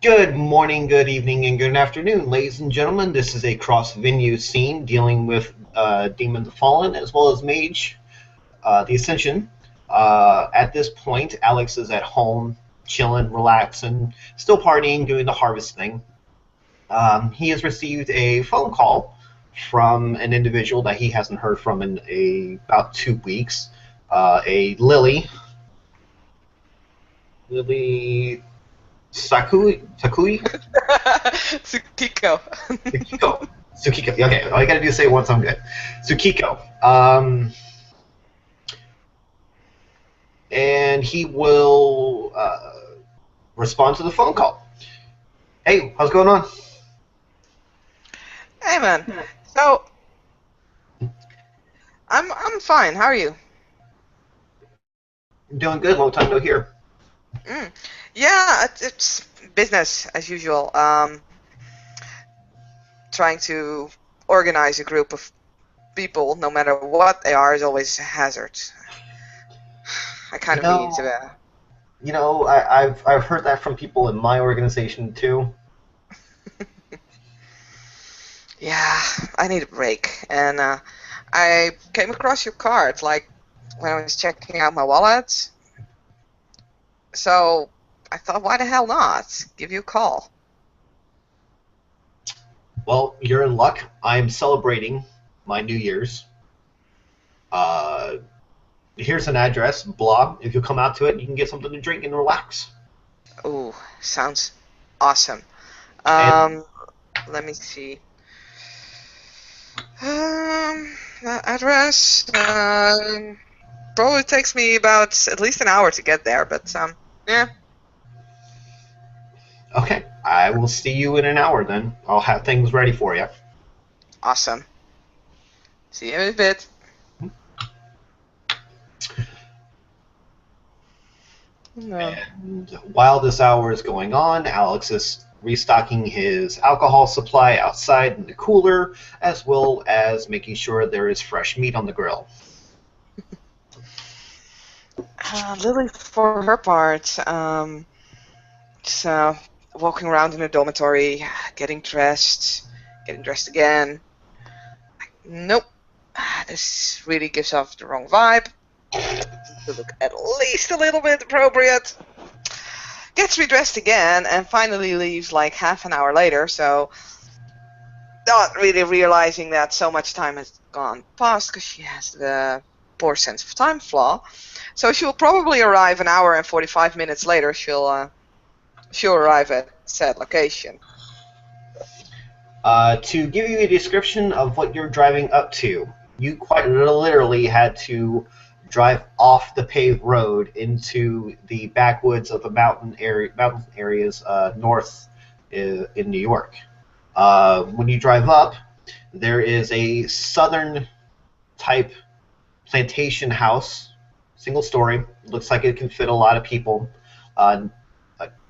Good morning, good evening, and good afternoon, ladies and gentlemen. This is a cross-venue scene dealing with Demon the Fallen as well as Mage, the Ascension. At this point, Alex is at home, chilling, relaxing, still partying, doing the harvest thing. He has received a phone call from an individual that he hasn't heard from in about 2 weeks. A Lily Sakui. Tsukiko. Tsukiko. Tsukiko. Okay, all you gotta do is say it once, I'm good. Tsukiko. And he will respond to the phone call. Hey, how's going on? Hey man. So I'm fine. How are you? Doing good. Long time no hear. Mm. Yeah, it's business as usual. Trying to organize a group of people, no matter what they are, is always a hazard. I kind You of need know, to. I've heard that from people in my organization too. Yeah, I need a break. And I came across your card, like when I was checking out my wallet. So I thought, why the hell not? Give you a call. Well, you're in luck. I'm celebrating my New Year's. Uh, Here's an address. Blah. If you come out to it, you can get something to drink and relax. Ooh, sounds awesome. And Um, Let me see. The address. Probably takes me about at least an hour to get there, but yeah, okay, I will see you in an hour then. I'll have things ready for you. awesome. See you in a bit. No. And while this hour is going on, Alex is restocking his alcohol supply outside in the cooler, as well as making sure there is fresh meat on the grill. Lily, for her part, just walking around in the dormitory, getting dressed again. Nope, this really gives off the wrong vibe. To look at least a little bit appropriate. Gets redressed again and finally leaves like half an hour later, so not really realizing that so much time has gone past because she has the poor sense of time flaw. So she'll probably arrive an hour and 45 minutes later. She'll arrive at said location. To give you a description of what you're driving up to, you quite literally had to drive off the paved road into the backwoods of the mountain areas north in New York. When you drive up, there is a southern type plantation house, single story. Looks like it can fit a lot of people. A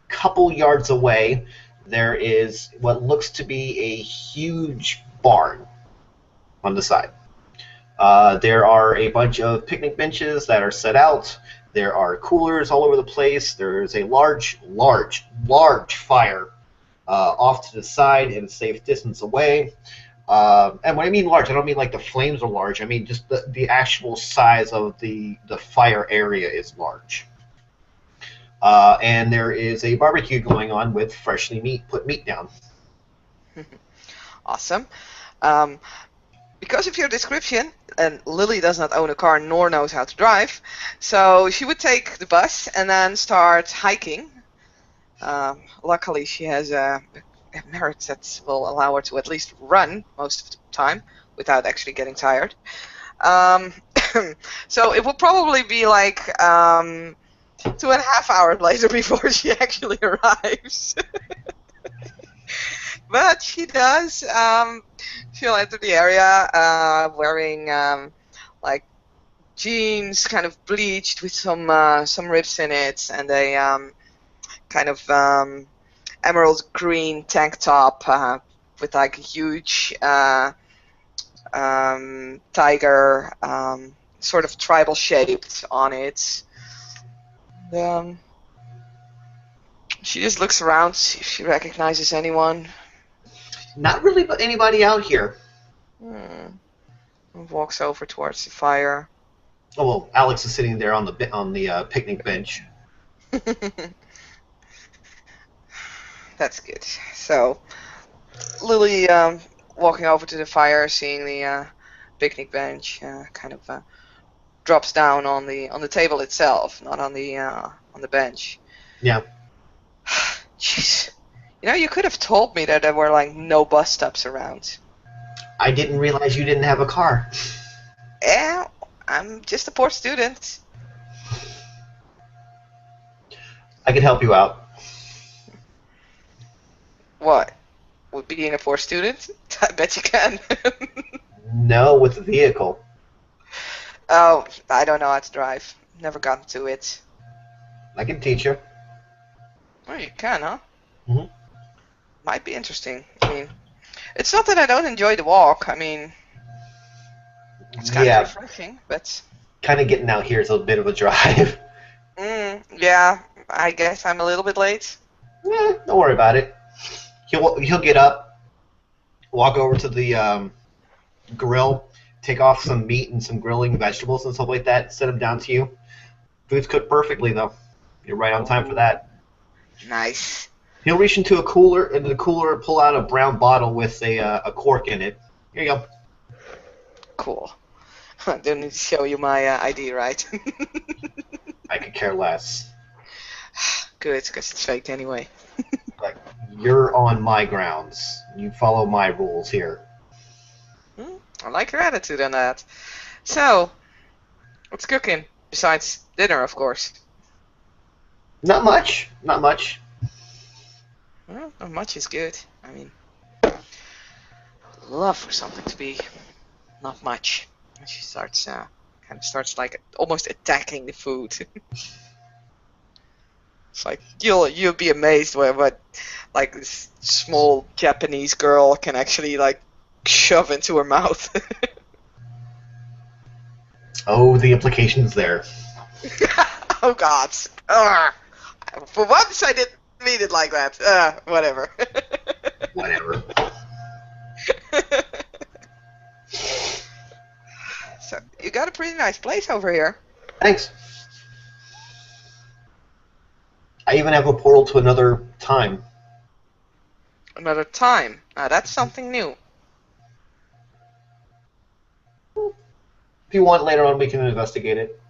couple yards away, there is what looks to be a huge barn on the side. There are a bunch of picnic benches that are set out. There are coolers all over the place. There is a large fire off to the side and a safe distance away. And when I mean large, I don't mean like the flames are large. I mean just the actual size of the fire area is large. And there is a barbecue going on with freshly put meat down. Awesome. Um, because of your description, and Lily does not own a car nor knows how to drive, so she would take the bus and then start hiking. Luckily, she has a merit that will allow her to at least run most of the time without actually getting tired. Um, so it will probably be like 2.5 hours later before she actually arrives. But she does. She'll enter the area wearing like jeans, kind of bleached with some rips in it, and a kind of emerald green tank top with like a huge tiger, sort of tribal shaped on it. Um, She just looks around, see if she recognizes anyone. Not really anybody out here. Hmm. And walks over towards the fire. Oh well, Alex is sitting there on the picnic bench. That's good. So, Lily, walking over to the fire, seeing the picnic bench, kind of drops down on the table itself, not on the bench. Yeah. Jeez, you could have told me that there were like no bus stops around. I didn't realize you didn't have a car. Yeah, I'm just a poor student. I can help you out. What? With being a poor student? I bet you can. No, with the vehicle. Oh, I don't know how to drive. Never gotten to it. I can teach you. Oh, you can, huh? Hmm. Might be interesting. I mean, it's not that I don't enjoy the walk. I mean, it's kind of refreshing, but... Kind of getting out here is a bit of a drive. Yeah, I guess I'm a little bit late. Don't worry about it. He'll get up, walk over to the grill, take off some meat and some grilling vegetables and stuff like that, set them down to you. Food's cooked perfectly, though. You're right on time for that. Nice. He'll reach into a cooler, and the cooler pull out a brown bottle with a cork in it. Here you go. Cool. I don't need to show you my ID, right? I could care less. Good, because it's faked anyway. Like, you're on my grounds. You follow my rules here. I like your attitude on that. So, what's cooking? Besides dinner, of course. Not much. Not much. Well, not much is good. I mean, love for something to be not much. And she starts, kind of starts like almost attacking the food. It's like you'll be amazed what like this small Japanese girl can actually like shove into her mouth. Oh, the implications there. Oh God! Ugh. For once, I didn't mean it like that. Whatever. Whatever. So you got a pretty nice place over here. Thanks. I even have a portal to another time. Another time. Now that's something new. If you want, later on we can investigate it.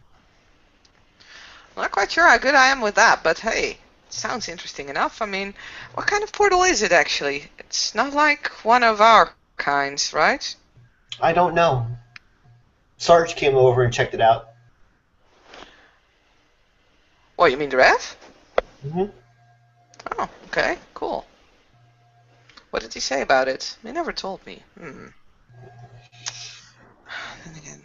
I'm not quite sure how good I am with that, but hey, it sounds interesting enough. I mean, what kind of portal is it actually? It's not like one of our kinds, right? I don't know. Sarge came over and checked it out. What, you mean the ref? Mm-hmm. Oh, okay, cool. What did he say about it? He never told me. Then again.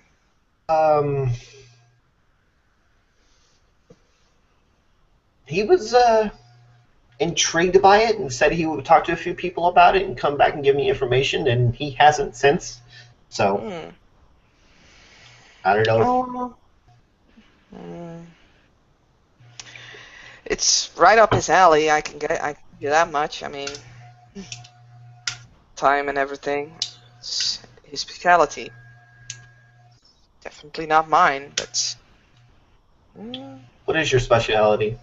He was intrigued by it and said he would talk to a few people about it and come back and give me information, and he hasn't since. So, I don't know. It's right up his alley. I can get that much. I mean, time and everything. It's his specialty. Definitely not mine, but. What is your specialty?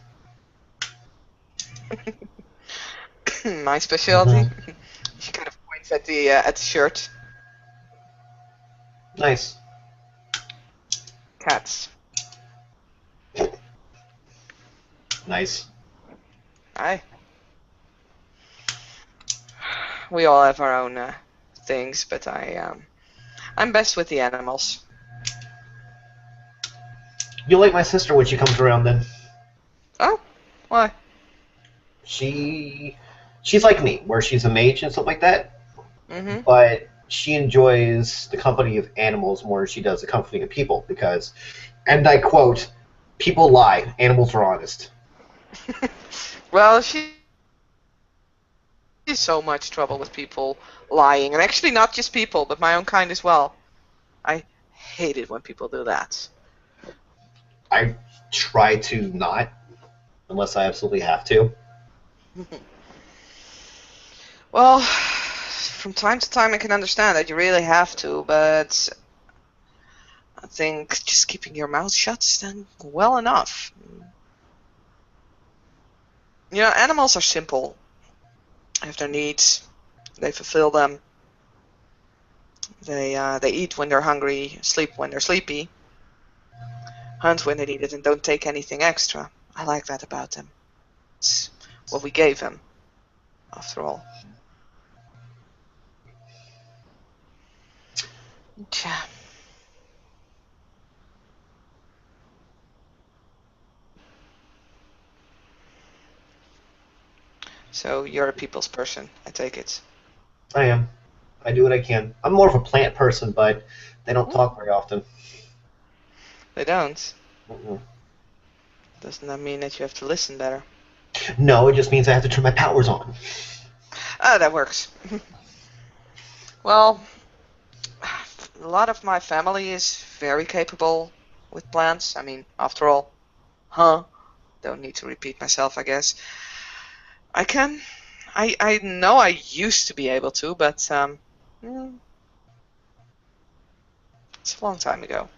My specialty. She kind of points at the shirt. Nice. Cats. Nice. Aye. We all have our own things, but I'm best with the animals. You'll like my sister when she comes around then. Oh, why? She's like me, where she's a mage and stuff like that. Mm-hmm. But she enjoys the company of animals more than she does the company of people because, and I quote, people lie, animals are honest. Well, she's so much trouble with people lying, and actually not just people, but my own kind as well. I hate it when people do that. I try to not, unless I absolutely have to. Well, from time to time I can understand that you really have to, but I think just keeping your mouth shut is then well enough. Animals are simple. They have their needs. They fulfill them. They eat when they're hungry, sleep when they're sleepy, hunt when they need it, and don't take anything extra. I like that about them. It's what we gave them, after all. Yeah. So you're a people's person, I take it. I am. I do what I can. I'm more of a plant person, but they don't talk very often. They don't. Mm-mm. Doesn't that mean that you have to listen better? No, it just means I have to turn my powers on. Ah, that works. Well, a lot of my family is very capable with plants. I mean, after all, don't need to repeat myself, I guess. I can. I know I used to be able to, but it's a long time ago.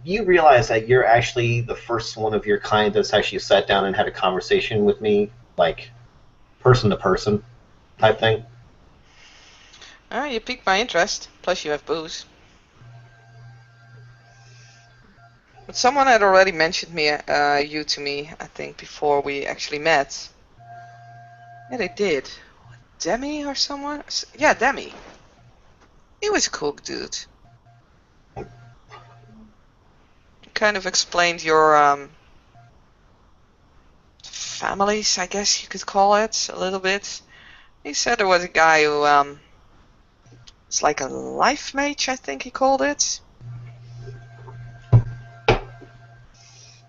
You realize that you're actually the first one of your kind that's actually sat down and had a conversation with me, like person to person type thing. You piqued my interest. Plus, you have booze. But someone had already mentioned you to me, I think, before we actually met. Yeah, they did. Demi or someone? Yeah, Demi. He was a cool dude. Kind of explained your families, I guess you could call it, a little bit. He said there was a guy who it's like a life mage, I think he called it.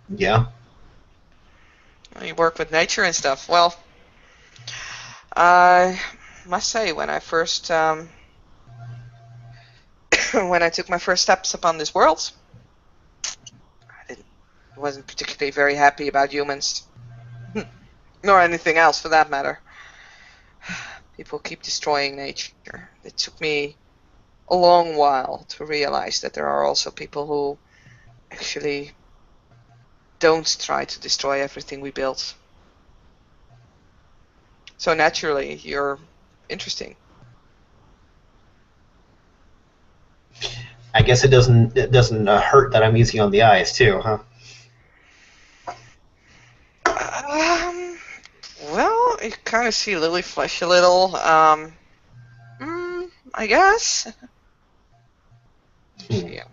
Yeah. You work with nature and stuff. Well, I must say, when I first when I took my first steps upon this world, wasn't particularly very happy about humans, nor anything else for that matter. People keep destroying nature. It took me a long while to realize that there are also people who actually don't try to destroy everything we built. So naturally, you're interesting. I guess it doesn't hurt that I'm easy on the eyes too, huh? Um, well, you kind of see Lily flesh a little. I guess. Hmm. Yeah.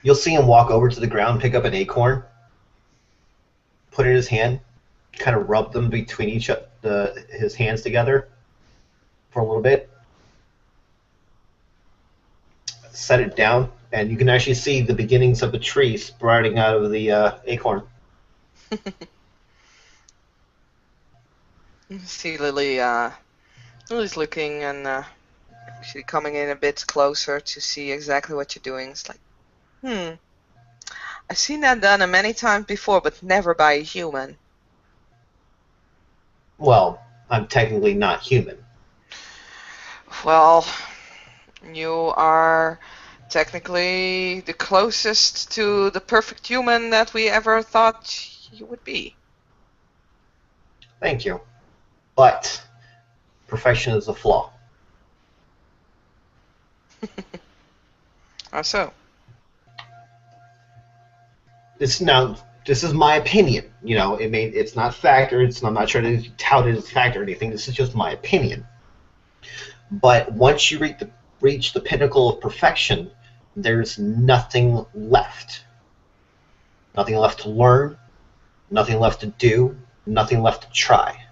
You'll see him walk over to the ground, pick up an acorn, put it in his hand, kind of rub them between his hands together for a little bit, set it down, and you can actually see the beginnings of a tree sprouting out of the acorn. See Lily. Lily's looking and actually coming in a bit closer to see exactly what you're doing. It's like, I've seen that done many times before, but never by a human. Well, I'm technically not human. Well, you are technically the closest to the perfect human that we ever thought you would be. Thank you. But perfection is a flaw. How so? This is my opinion. It's not fact, or I'm not trying to tout it as fact or anything. This is just my opinion. But once you reach the pinnacle of perfection, there's nothing left. Nothing left to learn, nothing left to do, nothing left to try,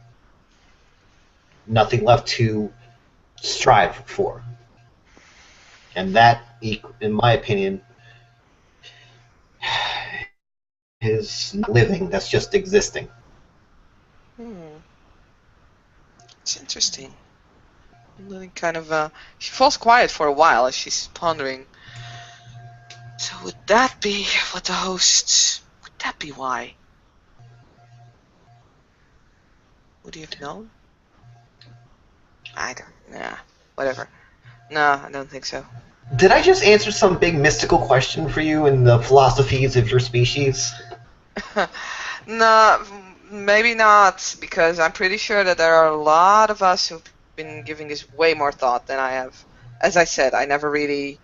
nothing left to strive for. And that, in my opinion, is not living, that's just existing. It's interesting. Lily kind of, she falls quiet for a while as she's pondering. So would that be what the hosts... Would that be why? Would he have known? I don't... Nah, whatever. No, I don't think so. Did I just answer some big mystical question for you in the philosophies of your species? No, maybe not, because I'm pretty sure that there are a lot of us who've been giving this way more thought than I have. As I said, I never really...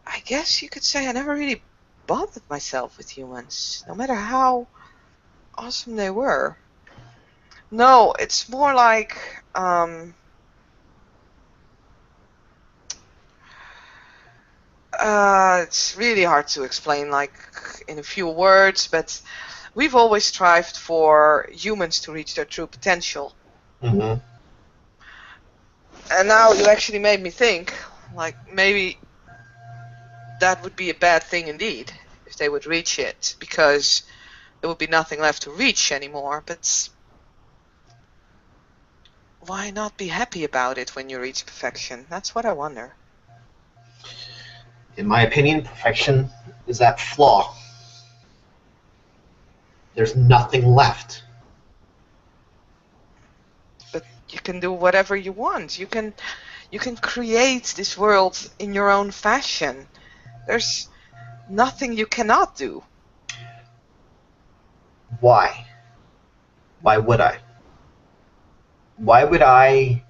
I guess you could say I never really bothered myself with humans, no matter how awesome they were. No, it's more like... it's really hard to explain, like, in a few words, but we've always strived for humans to reach their true potential. Mm-hmm. And now you actually made me think, like, maybe that would be a bad thing indeed, if they would reach it, because there would be nothing left to reach anymore, but why not be happy about it when you reach perfection? That's what I wonder. In my opinion, perfection is that flaw. There's nothing left. But you can do whatever you want. You can create this world in your own fashion. There's nothing you cannot do. Why? Why would I? Why would I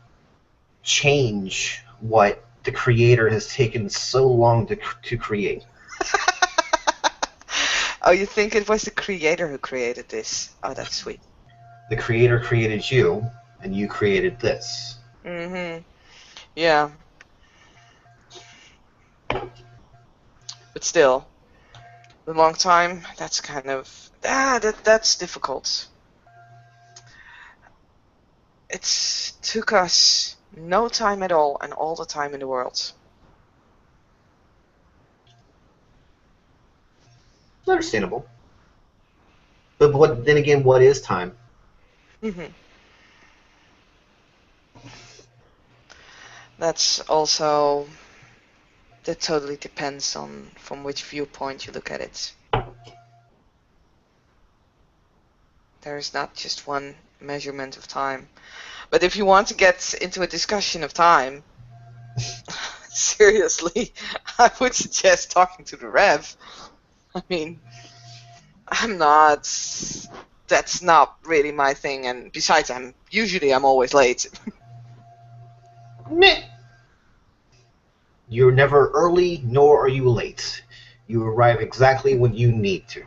change what the creator has taken so long to create? Oh, you think it was the creator who created this? Oh, that's sweet. The creator created you, and you created this. Mm-hmm. Yeah. But still, a long time, that's kind of... that's difficult. It took us no time at all and all the time in the world. Understandable. But then again, what is time? Mm-hmm. That's also... That totally depends on from which viewpoint you look at it. There is not just one measurement of time. But if you want to get into a discussion of time, seriously, I would suggest talking to the Rev. I mean, that's not really my thing, and besides, I'm always late. Meh. You're never early, nor are you late. You arrive exactly when you need to.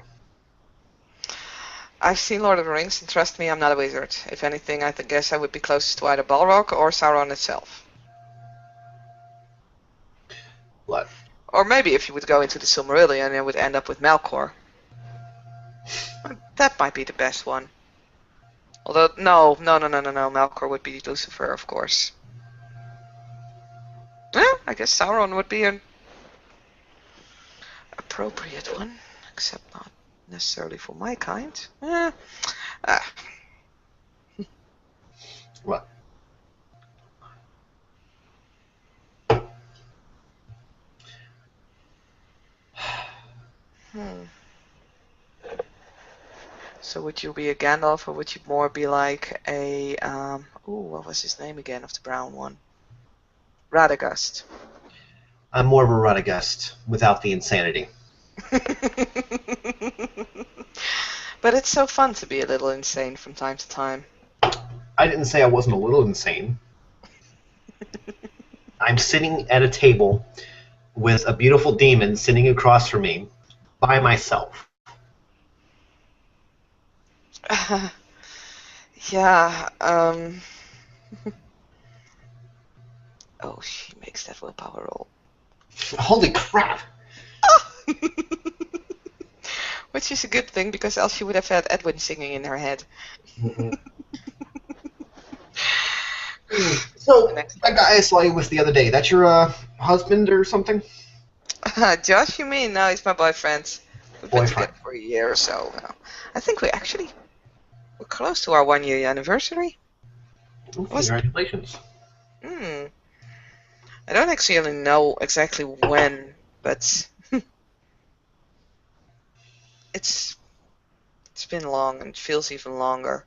I've seen Lord of the Rings, and trust me, I'm not a wizard. If anything, I guess I would be closest to either Balrog or Sauron itself. What? Or maybe if you would go into the Silmarillion, it would end up with Melkor. That might be the best one. Although, no, Melkor would be Lucifer, of course. Yeah, I guess Sauron would be an appropriate one, except not necessarily for my kind. What? So would you be a Gandalf, or would you more be like a what was his name again of the brown one? Radagast. I'm more of a Radagast without the insanity. But it's so fun to be a little insane from time to time. I didn't say I wasn't a little insane. I'm sitting at a table with a beautiful demon sitting across from me by myself. Yeah, Oh, she makes that willpower roll. Holy crap! Which is a good thing, because else she would have had Edwin singing in her head. Mm-hmm. So, that guy I saw you with the other day, that's your husband or something? Josh, you mean? No, he's my boyfriend. We've been Boyfriend. together for a year or so now. I think we're close to our 1 year anniversary. Oh, congratulations. Hmm. I don't actually know exactly when, but it's it's been long and it feels even longer.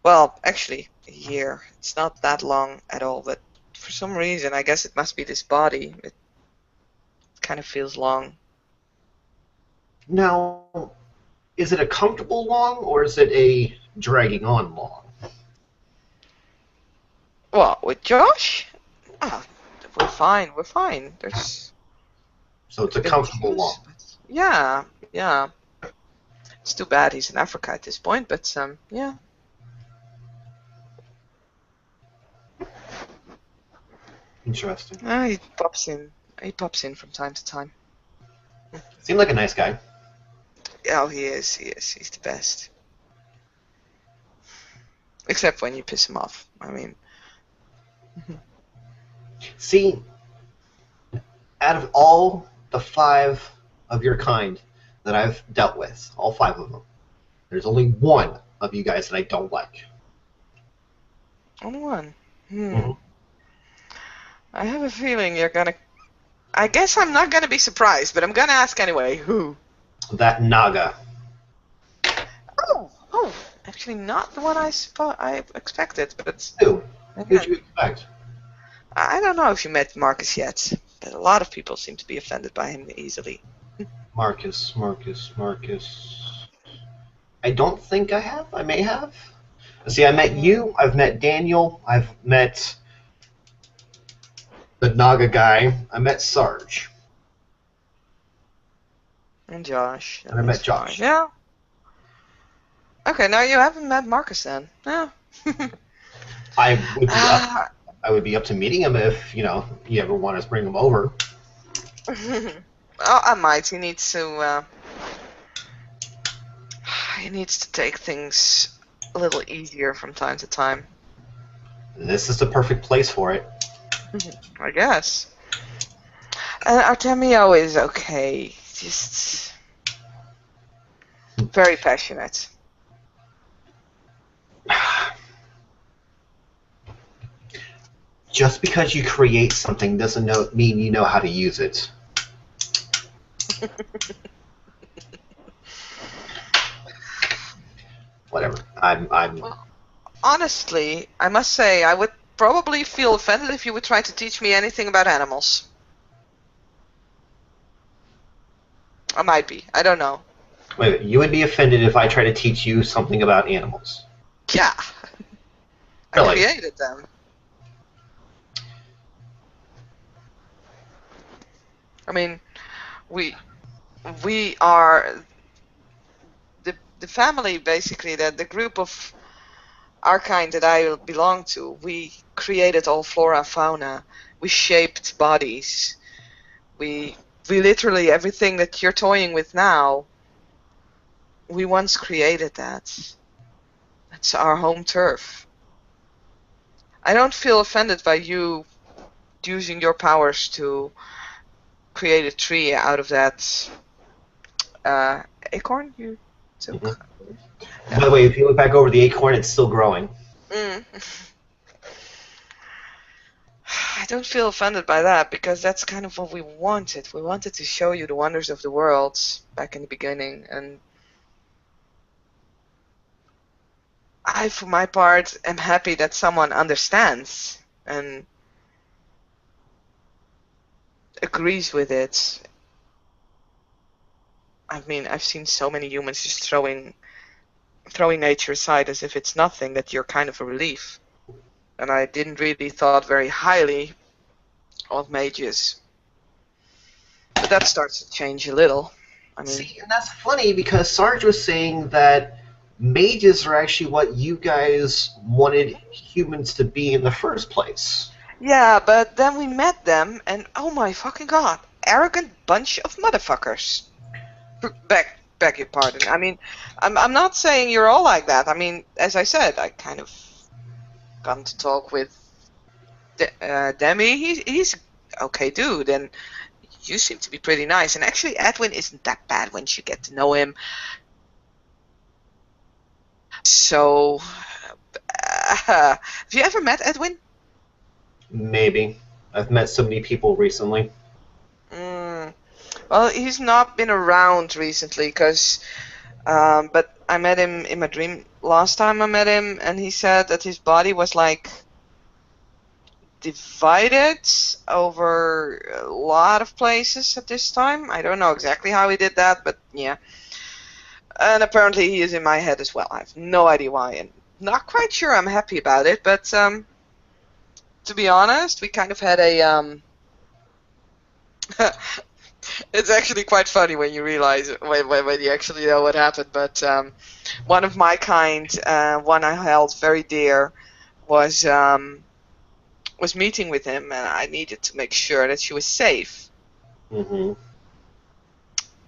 Well, actually, a year. It's not that long at all, but for some reason, I guess it must be this body. It kind of feels long. Now, is it a comfortable long or is it a dragging on long? Well, with Josh, ah, we're fine. We're fine. So it's There's a been comfortable issues, long. but yeah, yeah. It's too bad he's in Africa at this point, but yeah. Interesting. He pops in. He pops in from time to time. Seemed like a nice guy. Oh, he is. He is. He's the best. Except when you piss him off. I mean, See, out of all the five of your kind that I've dealt with, all five of them, there's only one of you guys that I don't like. only one. Hmm. Hmm. I have a feeling you're gonna. I guess I'm not gonna be surprised, but I'm gonna ask anyway. Who? That Naga. Oh. Actually, not the one I expected, but Who? Who'd again, you expect? I don't know if you met Marcus yet, but a lot of people seem to be offended by him easily. Marcus. I don't think I have. I may have. See, I met Mm, you. I've met Daniel. I've met the Naga guy. I met Sarge. and Josh, And I that's met fine. Josh. Yeah. Okay, now you haven't met Marcus then. Yeah. I would be up. Ah. I would be up to meeting him if you ever want us to bring him over. Oh, I might. He needs to take things a little easier from time to time. This is the perfect place for it. I guess. And Artemio is okay. Just very passionate. Just because you create something doesn't mean you know how to use it. Whatever. I'm. Well, honestly, I must say, I would probably feel offended if you would try to teach me anything about animals. I might be. I don't know. Wait. You would be offended if I try to teach you something about animals. Yeah, I Really? created them. I mean, we we are the family basically, that the group of our kind that I belong to. We created all flora and fauna. We shaped bodies. We we literally everything that you're toying with now. We once created that. That's our home turf. I don't feel offended by you using your powers to create a tree out of that uh, acorn you Hmm. took. By Yeah. the way, if you look back over the acorn, it's still growing. Mm. I don't feel offended by that because that's kind of what we wanted. We wanted to show you the wonders of the world back in the beginning, and I, for my part, am happy that someone understands and agrees with it. I mean, I've seen so many humans just throwing nature aside as if it's nothing, that you're kind of a relief. And I didn't really thought very highly of mages. But that starts to change a little. I mean, See, and that's funny because Sarge was saying that mages are actually what you guys wanted humans to be in the first place. yeah, but then we met them, and oh my fucking god, arrogant bunch of motherfuckers. Beg your pardon. I mean, I'm not saying you're all like that. I mean, as I said, I kind of gotten to talk with Demi. He's okay dude, and you seem to be pretty nice. And actually, Edwin isn't that bad once you get to know him. So, have you ever met Edwin? Maybe. I've met so many people recently. Mm. Well, he's not been around recently, but I met him in my dream last time I met him, and he said that his body was like divided over a lot of places at this time. I don't know exactly how he did that, but yeah. And apparently he is in my head as well. I have no idea why, and not quite sure I'm happy about it, but to be honest, we kind of had a it's actually quite funny when you realize when you actually know what happened. But one of my kind, one I held very dear, was meeting with him, and I needed to make sure that she was safe. Hmm.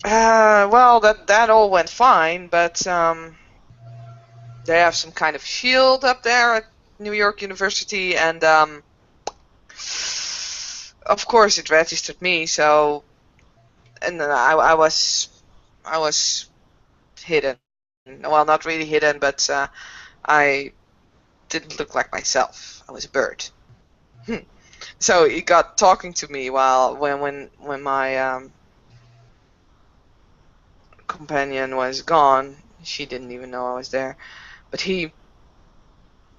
Well, that all went fine, but they have some kind of shield up there at New York University, and of course it registered me. So, and then I was hidden. Well, not really hidden, but I didn't look like myself. I was a bird. So he got talking to me while when my companion was gone. She didn't even know I was there, but he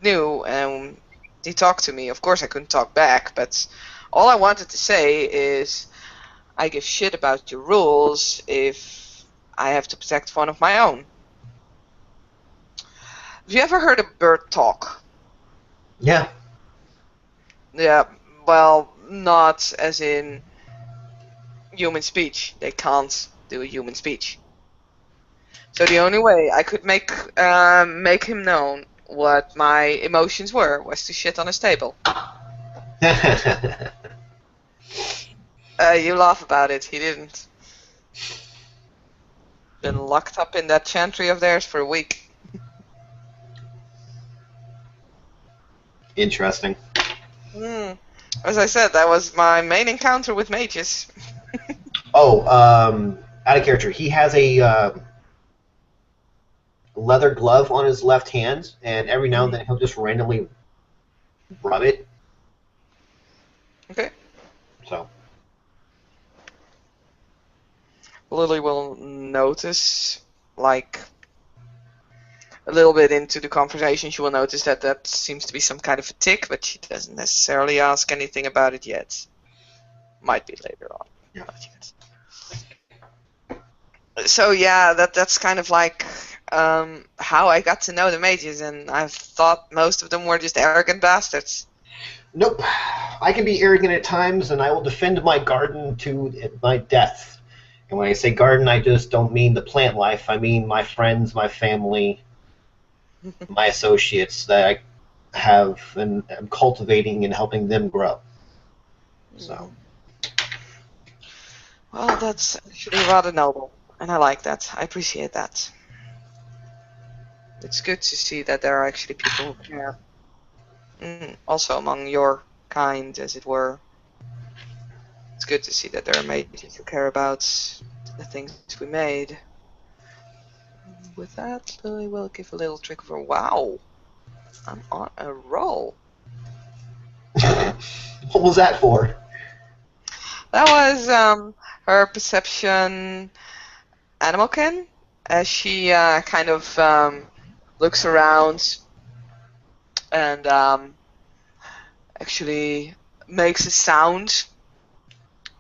knew and he talked to me. Of course, I couldn't talk back, but all I wanted to say is I give shit about your rules if I have to protect one of my own. Have you ever heard a bird talk? Yeah. Yeah, well, not as in human speech. They can't do human speech. So the only way I could make him known what my emotions were was to shit on his table. You laugh about it. He didn't. Been locked up in that chantry of theirs for a week. Interesting. Hmm. As I said, that was my main encounter with mages. Oh, out of character. He has a leather glove on his left hand, and every now and then he'll just randomly rub it. Okay. So, Lily will notice, like, a little bit into the conversation, she will notice that that seems to be some kind of a tick, but she doesn't necessarily ask anything about it yet. Might be later on. yeah. Not yet. So yeah, that's kind of like how I got to know the mages, and I thought most of them were just arrogant bastards. Nope. I can be arrogant at times, and I will defend my garden to my death. And when I say garden, I just don't mean the plant life. I mean my friends, my family, my associates that I have and am cultivating and helping them grow. So, Well, that's actually rather noble, and I like that. I appreciate that. It's good to see that there are actually people who care. Also among your kind, as it were. It's good to see that there are mages who care about the things we made. With that, Lily will give a little trick of her. Wow, I'm on a roll. what was that for? That was her perception animalkin, as she kind of looks around and actually makes a sound.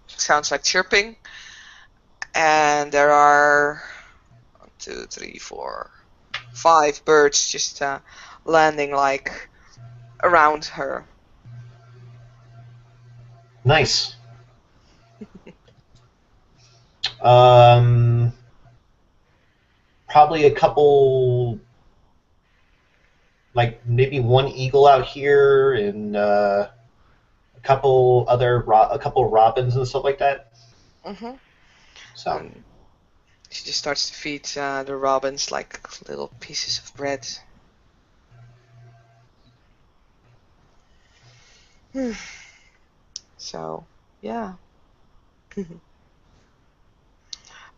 Sounds like chirping. And there are 1, 2, 3, 4, 5 birds just landing like around her. Nice. Um, probably a couple, like maybe one eagle out here, and a couple robins and stuff like that. Mm-hmm. So, And she just starts to feed the robins like little pieces of bread. So, yeah.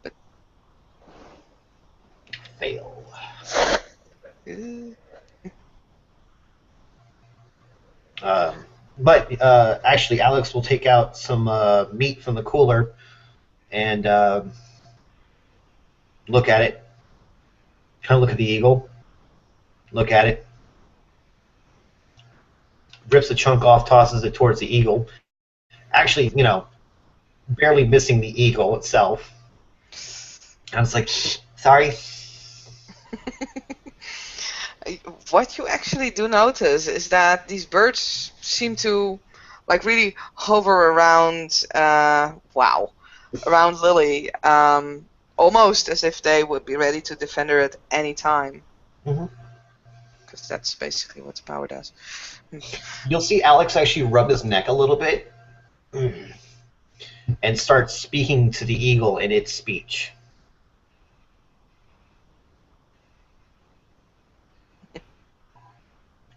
But fail. uh, Um, But actually, Alex will take out some meat from the cooler and look at it. Kind of look at the eagle. Look at it. Rips a chunk off, tosses it towards the eagle. Actually, barely missing the eagle itself. I was like, sorry. What you actually do notice is that these birds seem to like really hover around, around Lily, almost as if they would be ready to defend her at any time. Mm-hmm. Because that's basically what the power does. You'll see Alex actually rub his neck a little bit and start speaking to the eagle in its speech.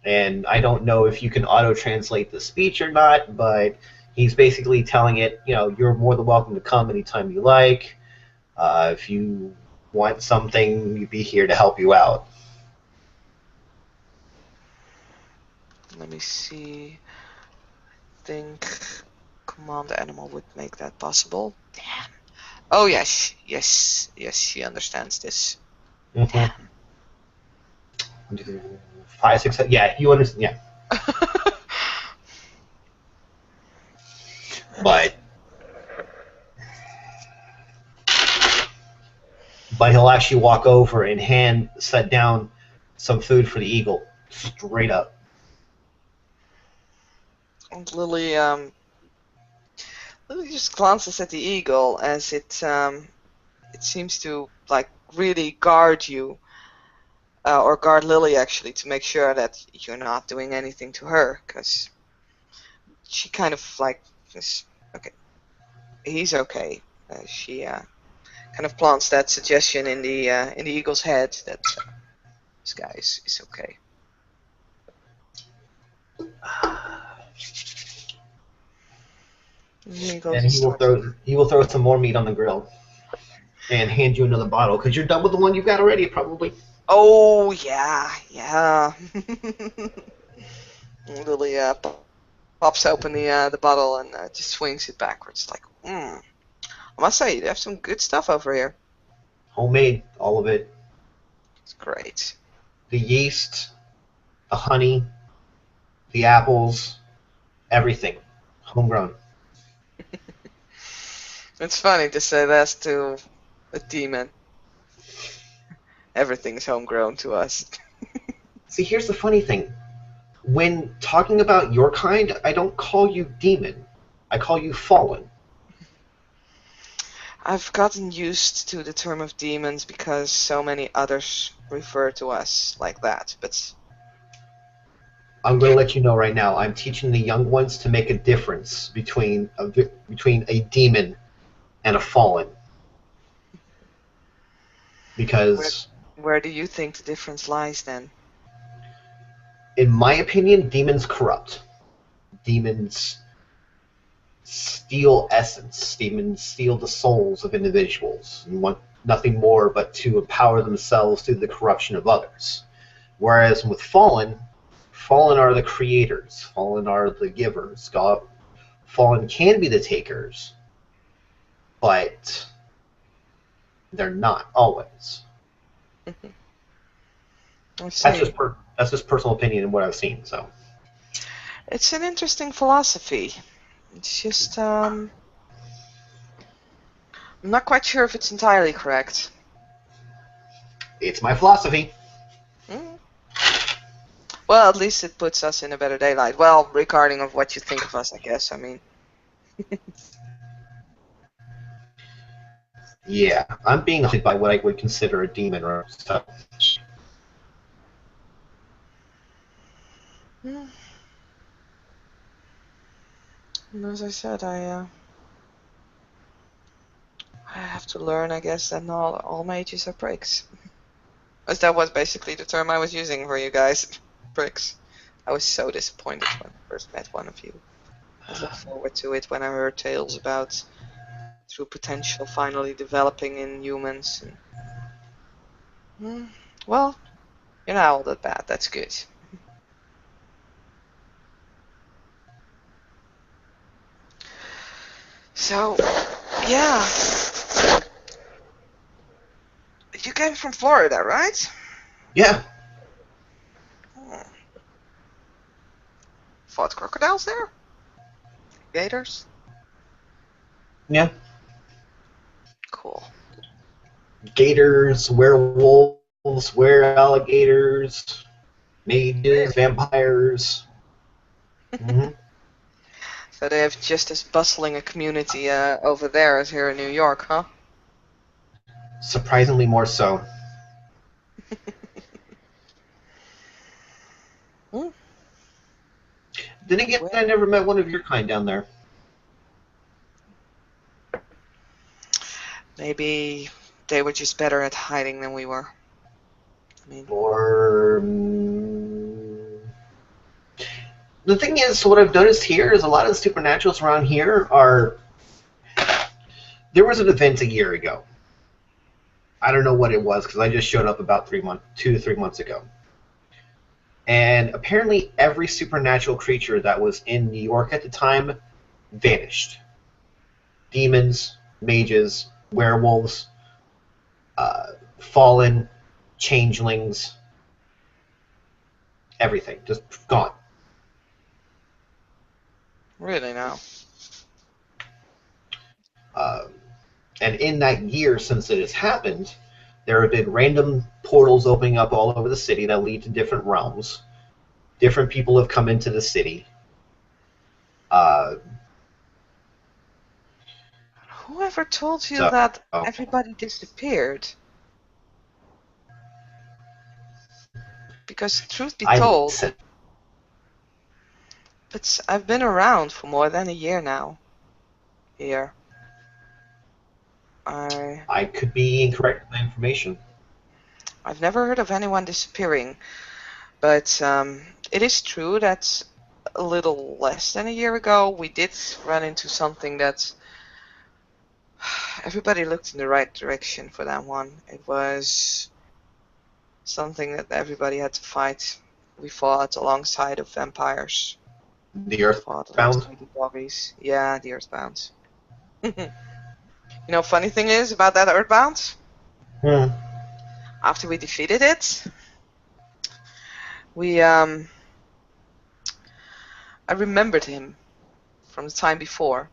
And I don't know if you can auto-translate the speech or not, but he's basically telling it, you're more than welcome to come anytime you like. If you want something, you'd be here to help you out. Let me see. I think command animal would make that possible. Damn. Oh yes, she understands this. Mm-hmm. 5, 6, 7, yeah, you understand, yeah. But he'll actually walk over and set down some food for the eagle, straight up. And Lily just glances at the eagle as it seems to like really guard you, or guard Lily actually, to make sure that you're not doing anything to her, because she kind of like is okay. He's okay. She kind of plants that suggestion in the eagle's head that this guy is okay. And he will throw some more meat on the grill and hand you another bottle because you're done with the one you've got already, probably. Oh yeah. Lily pops open the bottle and just swings it backwards. Like, I must say, you have some good stuff over here. Homemade, all of it. It's great. The yeast, the honey, the apples, everything, homegrown. It's funny to say that to a demon. Everything's homegrown to us. See, here's the funny thing. When talking about your kind, I don't call you demon. I call you fallen. I've gotten used to the term of demons because so many others refer to us like that, but I'm going to let you know right now, I'm teaching the young ones to make a difference between a demon and a fallen. Because where do you think the difference lies then? In my opinion, demons corrupt. Demons steal essence. Demons steal the souls of individuals and want nothing more but to empower themselves through the corruption of others. Whereas with fallen are the creators. Fallen are the givers. Fallen can be the takers, but they're not always. That's just personal opinion and what I've seen. So it's an interesting philosophy. It's just I'm not quite sure if it's entirely correct. It's my philosophy. Well, at least it puts us in a better daylight. Well, regarding of what you think of us, I guess. I mean. Yeah, I'm being hunted by what I would consider a demon or so. As I said, I have to learn, I guess, that not all mages are pricks. As that was basically the term I was using for you guys. Pricks. I was so disappointed when I first met one of you. I look forward to it when I heard tales about true potential finally developing in humans. And, well, you're not all that bad. That's good. So, yeah. You came from Florida, right? Yeah. Hmm. Fought crocodiles there? Gators? Yeah. Cool. Gators, werewolves, were-alligators, mages, Really? vampires. Hmm. So they have just as bustling a community over there as here in New York, huh? Surprisingly more so. Hmm. Then again, Well, I never met one of your kind down there. maybe they were just better at hiding than we were. I mean, Or the thing is, what I've noticed here is a lot of the supernaturals around here are. There was an event a year ago. I don't know what it was because I just showed up about 2 to 3 months ago. And apparently, every supernatural creature that was in New York at the time vanished. Demons, mages, werewolves, fallen, changelings, everything just gone. really now. Uh, and in that year since it has happened, there have been random portals opening up all over the city that lead to different realms. Different people have come into the city. Uh, Whoever told you so that everybody disappeared? Because truth be I told, listen. I've been around for more than a year now. Here. I've I could be incorrect with my information. never heard of anyone disappearing, but it is true that a little less than a year ago we did run into something that everybody looked in the right direction for that one. It was something that everybody had to fight. We fought alongside of vampires. The Fought Earthbound. alongside the doggies. Yeah, the Earthbound. You know, funny thing is about that Earthbound, Hmm. after we defeated it, we I remembered him from the time before.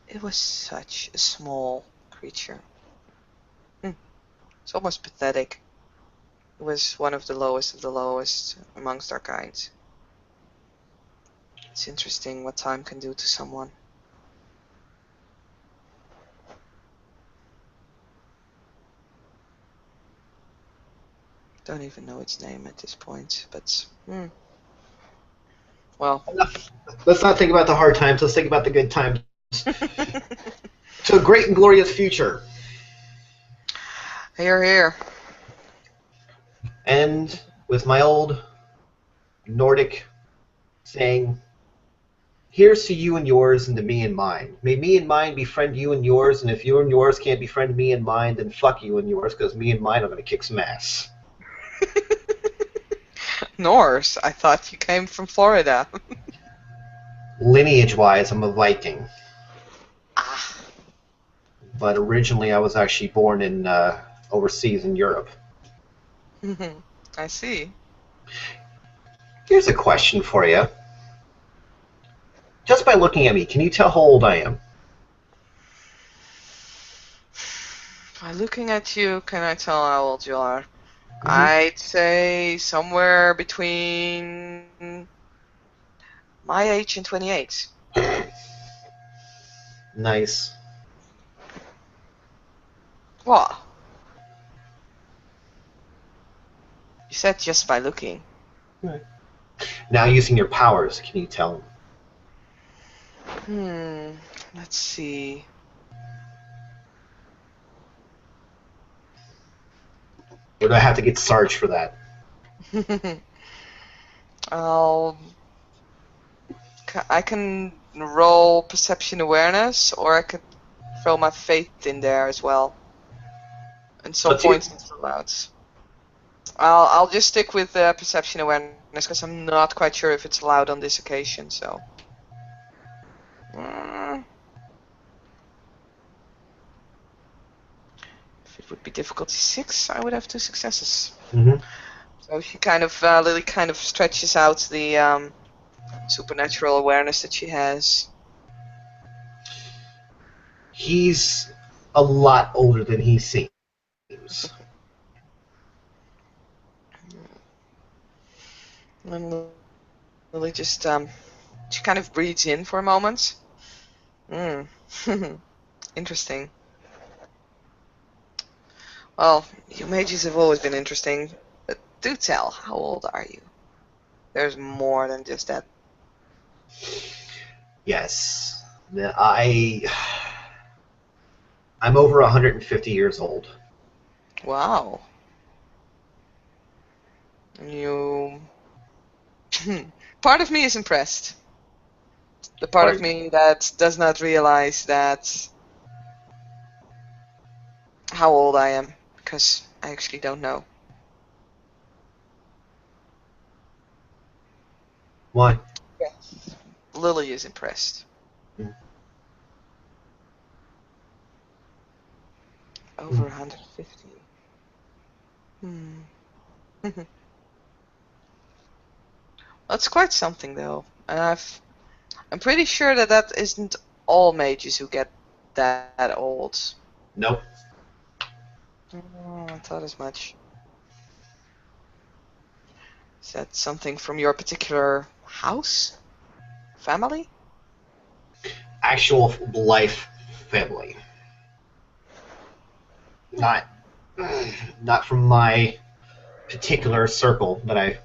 It was such a small creature. It's almost pathetic. It was one of the lowest amongst our kind. It's interesting what time can do to someone. Don't even know its name at this point, but well. Enough. Let's not think about the hard times. Let's think about the good times. To a great and glorious future. Here, here. And with my old Nordic saying, here's to you and yours and to me and mine. May me and mine befriend you and yours, and if you and yours can't befriend me and mine, then fuck you and yours, because me and mine are going to kick some ass. Norse. I thought you came from Florida. Lineage-wise, I'm a Viking. Ah. But originally I was actually born in overseas in Europe. I see. Here's a question for you. Just by looking at me, can you tell how old I am? By looking at you, can I tell how old you are? Mm-hmm. I'd say somewhere between my age and 28. Nice. What? You said just by looking. Right. Now using your powers, can you tell? Let's see. Or do I have to get Sarge for that? I'll. I can roll perception awareness, or I could throw my faith in there as well. And some Up to you. points it's allowed. I'll just stick with perception awareness because I'm not quite sure if it's allowed on this occasion. So. it would be difficulty 6, I would have 2 successes. Mm-hmm. So she kind of, Lily kind of stretches out the supernatural awareness that she has. He's a lot older than he seems. And Lily just, she kind of breathes in for a moment. Interesting. Well, you mages have always been interesting, but do tell, how old are you? There's more than just that. Yes. I'm over 150 years old. Wow. You... Part of me is impressed. The part of me that does not realize that how old I am, because I actually don't know. Why? Yes. Lily is impressed. Over 150. That's quite something, though. And I'm pretty sure that that isn't all mages who get that old. Nope. Oh, I thought as much. Is that something from your particular house? Family? Actual life family. Not from my particular circle that I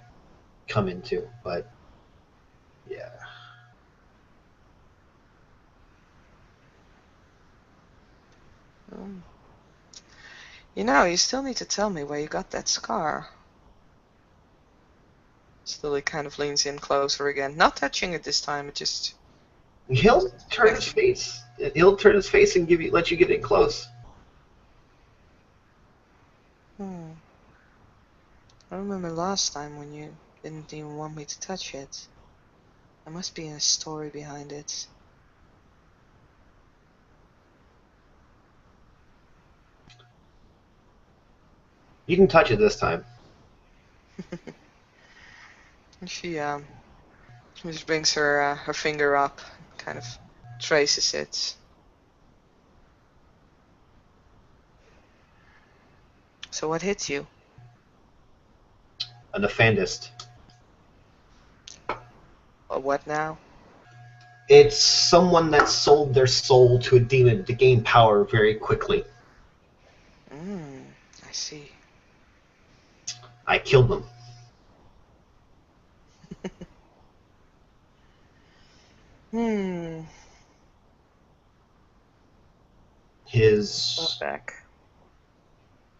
come into, but yeah. You know, you still need to tell me where you got that scar. Lily kind of leans in closer again. Not touching it this time, it just... He'll turn his face. He'll turn his face and let you get in close. I remember last time when you didn't even want me to touch it. There must be a story behind it. You can touch it this time. And she just brings her her finger up, kind of traces it. So what hit you? A Nephandist. A what now? It's someone that sold their soul to a demon to gain power very quickly. I see. I killed them.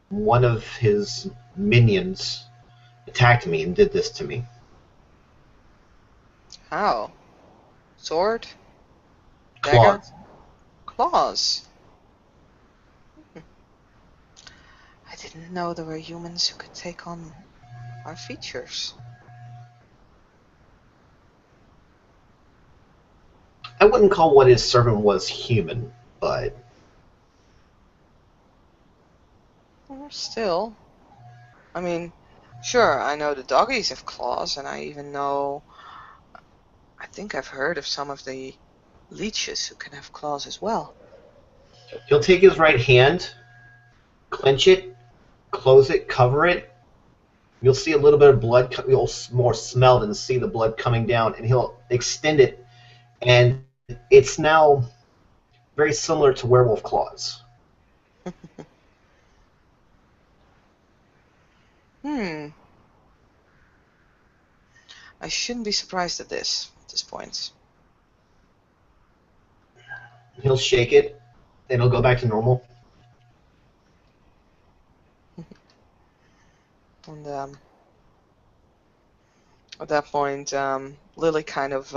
One of his minions attacked me and did this to me. How? Sword? Claws. Dagger? Claws. I didn't know there were humans who could take on our features. I wouldn't call what his servant was human, but... Still. I mean, sure, I know the doggies have claws, and I even know... I think I've heard of some of the leeches who can have claws as well. He'll take his right hand, clench it, close it, cover it. You'll see a little bit of blood. You'll more smell than see the blood coming down, and he'll extend it, and it's now very similar to werewolf claws. I shouldn't be surprised at this point. He'll shake it, and it'll go back to normal. And at that point, Lily kind of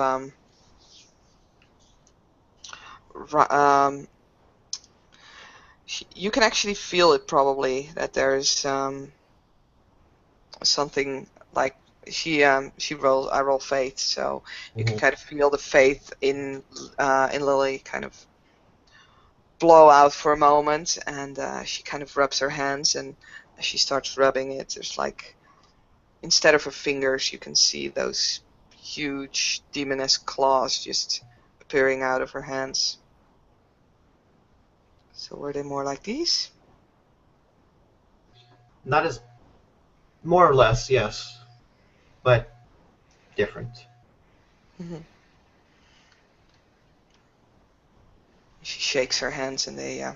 you can actually feel it probably that there's something like she rolls. I roll faith, so you can kind of feel the faith in Lily kind of blow out for a moment, and she kind of rubs her hands, and as she starts rubbing it, there's like, instead of her fingers, you can see those huge demonesque claws just appearing out of her hands. So were they more like these? Not as, more or less, yes, but different. Mm-hmm. She shakes her hands and they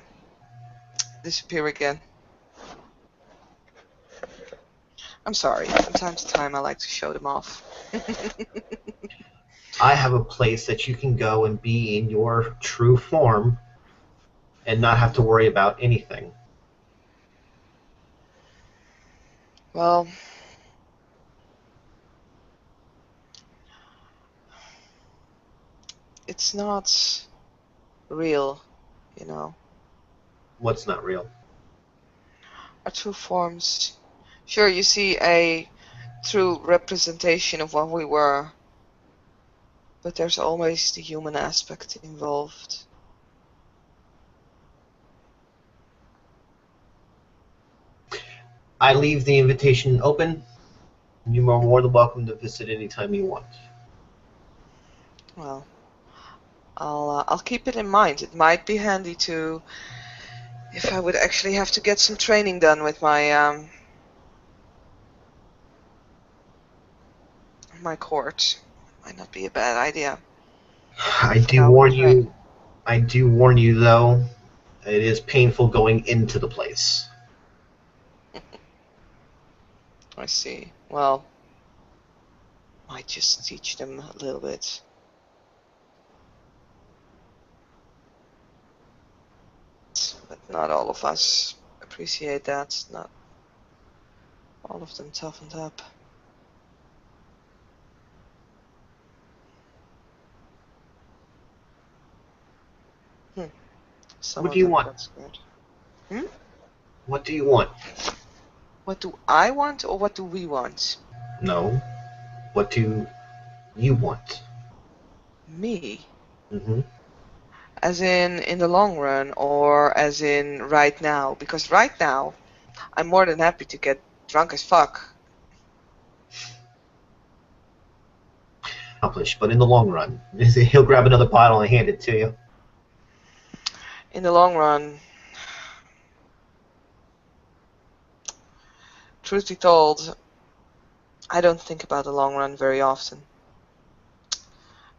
disappear again. I'm sorry, from time to time I like to show them off. I have a place that you can go and be in your true form and not have to worry about anything. Well, it's not real, you know. What's not real? Our true forms. Sure, you see a true representation of what we were, but there's always the human aspect involved. I leave the invitation open. You are more than welcome to visit anytime you want. Well, I'll keep it in mind. It might be handy to, if I would actually have to get some training done with my court. Might not be a bad idea. I For do now, we warn train. you. I do warn you, though. It is painful going into the place. I see. Well, might just teach them a little bit. But not all of us appreciate that. Not all of them toughened up. Some What of do you them want? got scared. Hmm? What do you want? What do I want, or what do we want? No. What do you want? Me? Mm-hmm. As in the long run, or as in right now? Because right now, I'm more than happy to get drunk as fuck. Accomplished, but in the long run, he'll grab another bottle and hand it to you. In the long run, truth be told, I don't think about the long run very often.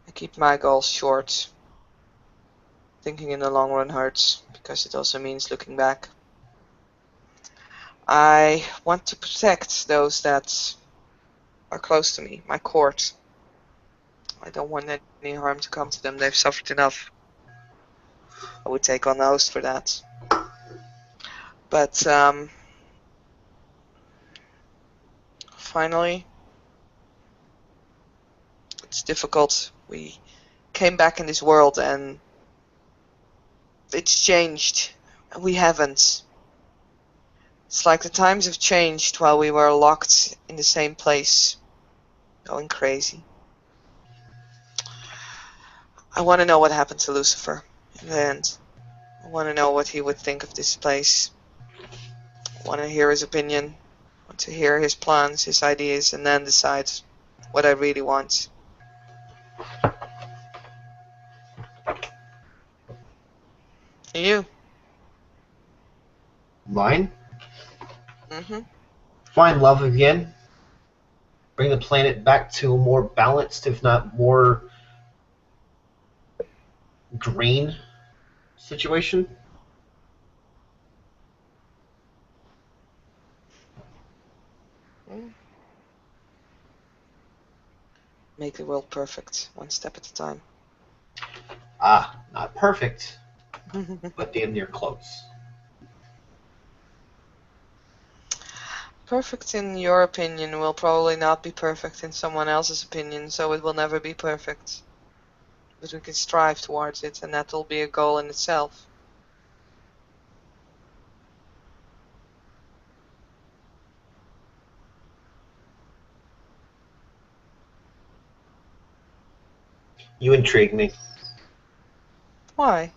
I keep my goals short. Thinking in the long run hurts, because it also means looking back. I want to protect those that are close to me, my court. I don't want any harm to come to them. They've suffered enough. I would take on the host for that. But finally, it's difficult. We came back in this world and it's changed. And we haven't. It's like the times have changed while we were locked in the same place, going crazy. I want to know what happened to Lucifer in the end. I want to know what he would think of this place. I want to hear his opinion. I want to hear his plans, his ideas, and then decide what I really want. And you? Mine? Mm-hmm. Find love again. Bring the planet back to a more balanced, if not more green situation. Make the world perfect, one step at a time. Ah, not perfect, but damn near close. Perfect in your opinion will probably not be perfect in someone else's opinion, so it will never be perfect. But we can strive towards it, and that will be a goal in itself. You intrigue me. Why?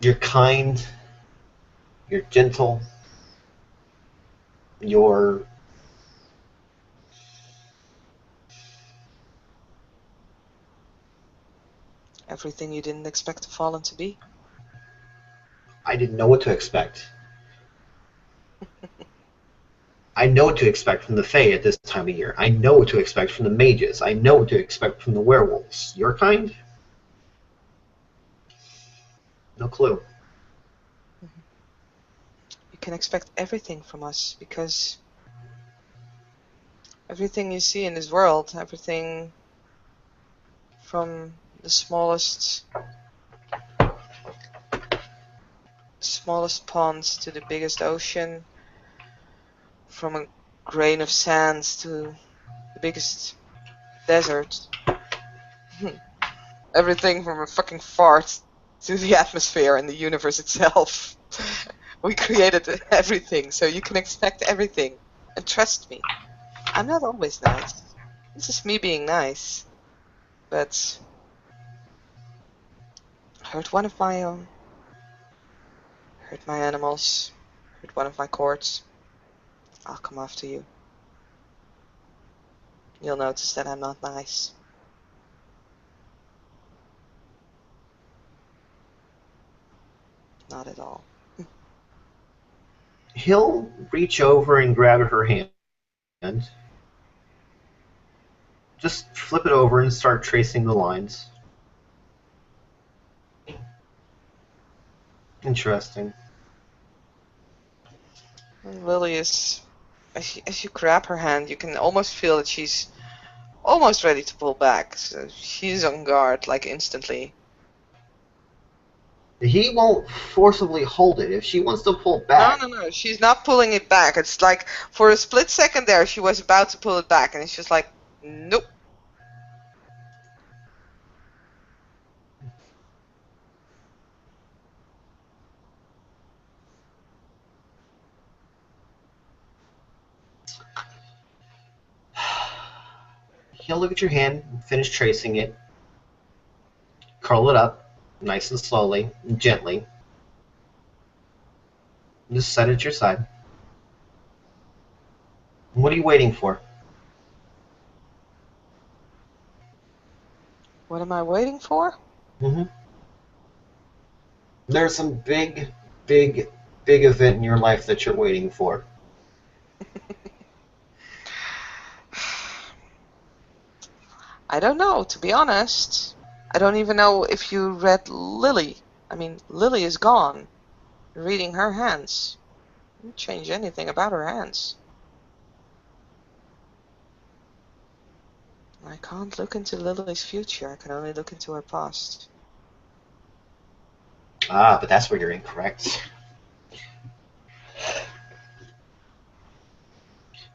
You're kind. You're gentle. You're... Everything you didn't expect to Fallen to be. I didn't know what to expect. I know what to expect from the Fae at this time of year. I know what to expect from the mages. I know what to expect from the werewolves. Your kind? No clue. You can expect everything from us because everything you see in this world, everything from the smallest ponds to the biggest ocean, from a grain of sand to the biggest desert. Everything from a fucking fart to the atmosphere and the universe itself. We created everything, so you can expect everything. And trust me, I'm not always nice. This is me being nice. But hurt one of my own. Hurt my animals. Hurt one of my courts. I'll come after you. You'll notice that I'm not nice. Not at all. He'll reach over and grab her hand. Just flip it over and start tracing the lines. Interesting. And Lily is... As you grab her hand, you can almost feel that she's almost ready to pull back. So she's on guard, like instantly. He won't forcibly hold it. If she wants to pull back... No. She's not pulling it back. It's like, for a split second there, she was about to pull it back, and it's just like, nope. He'll look at your hand, finish tracing it, curl it up, nice and slowly, and gently. Just set it at your side. What are you waiting for? What am I waiting for? There's some big event in your life that you're waiting for. I don't know, to be honest. I don't even know if you read Lilly. I mean, Lilly is gone. Reading her hands. Didn't change anything about her hands. I can't look into Lily's future. I can only look into her past. Ah, but that's where you're incorrect.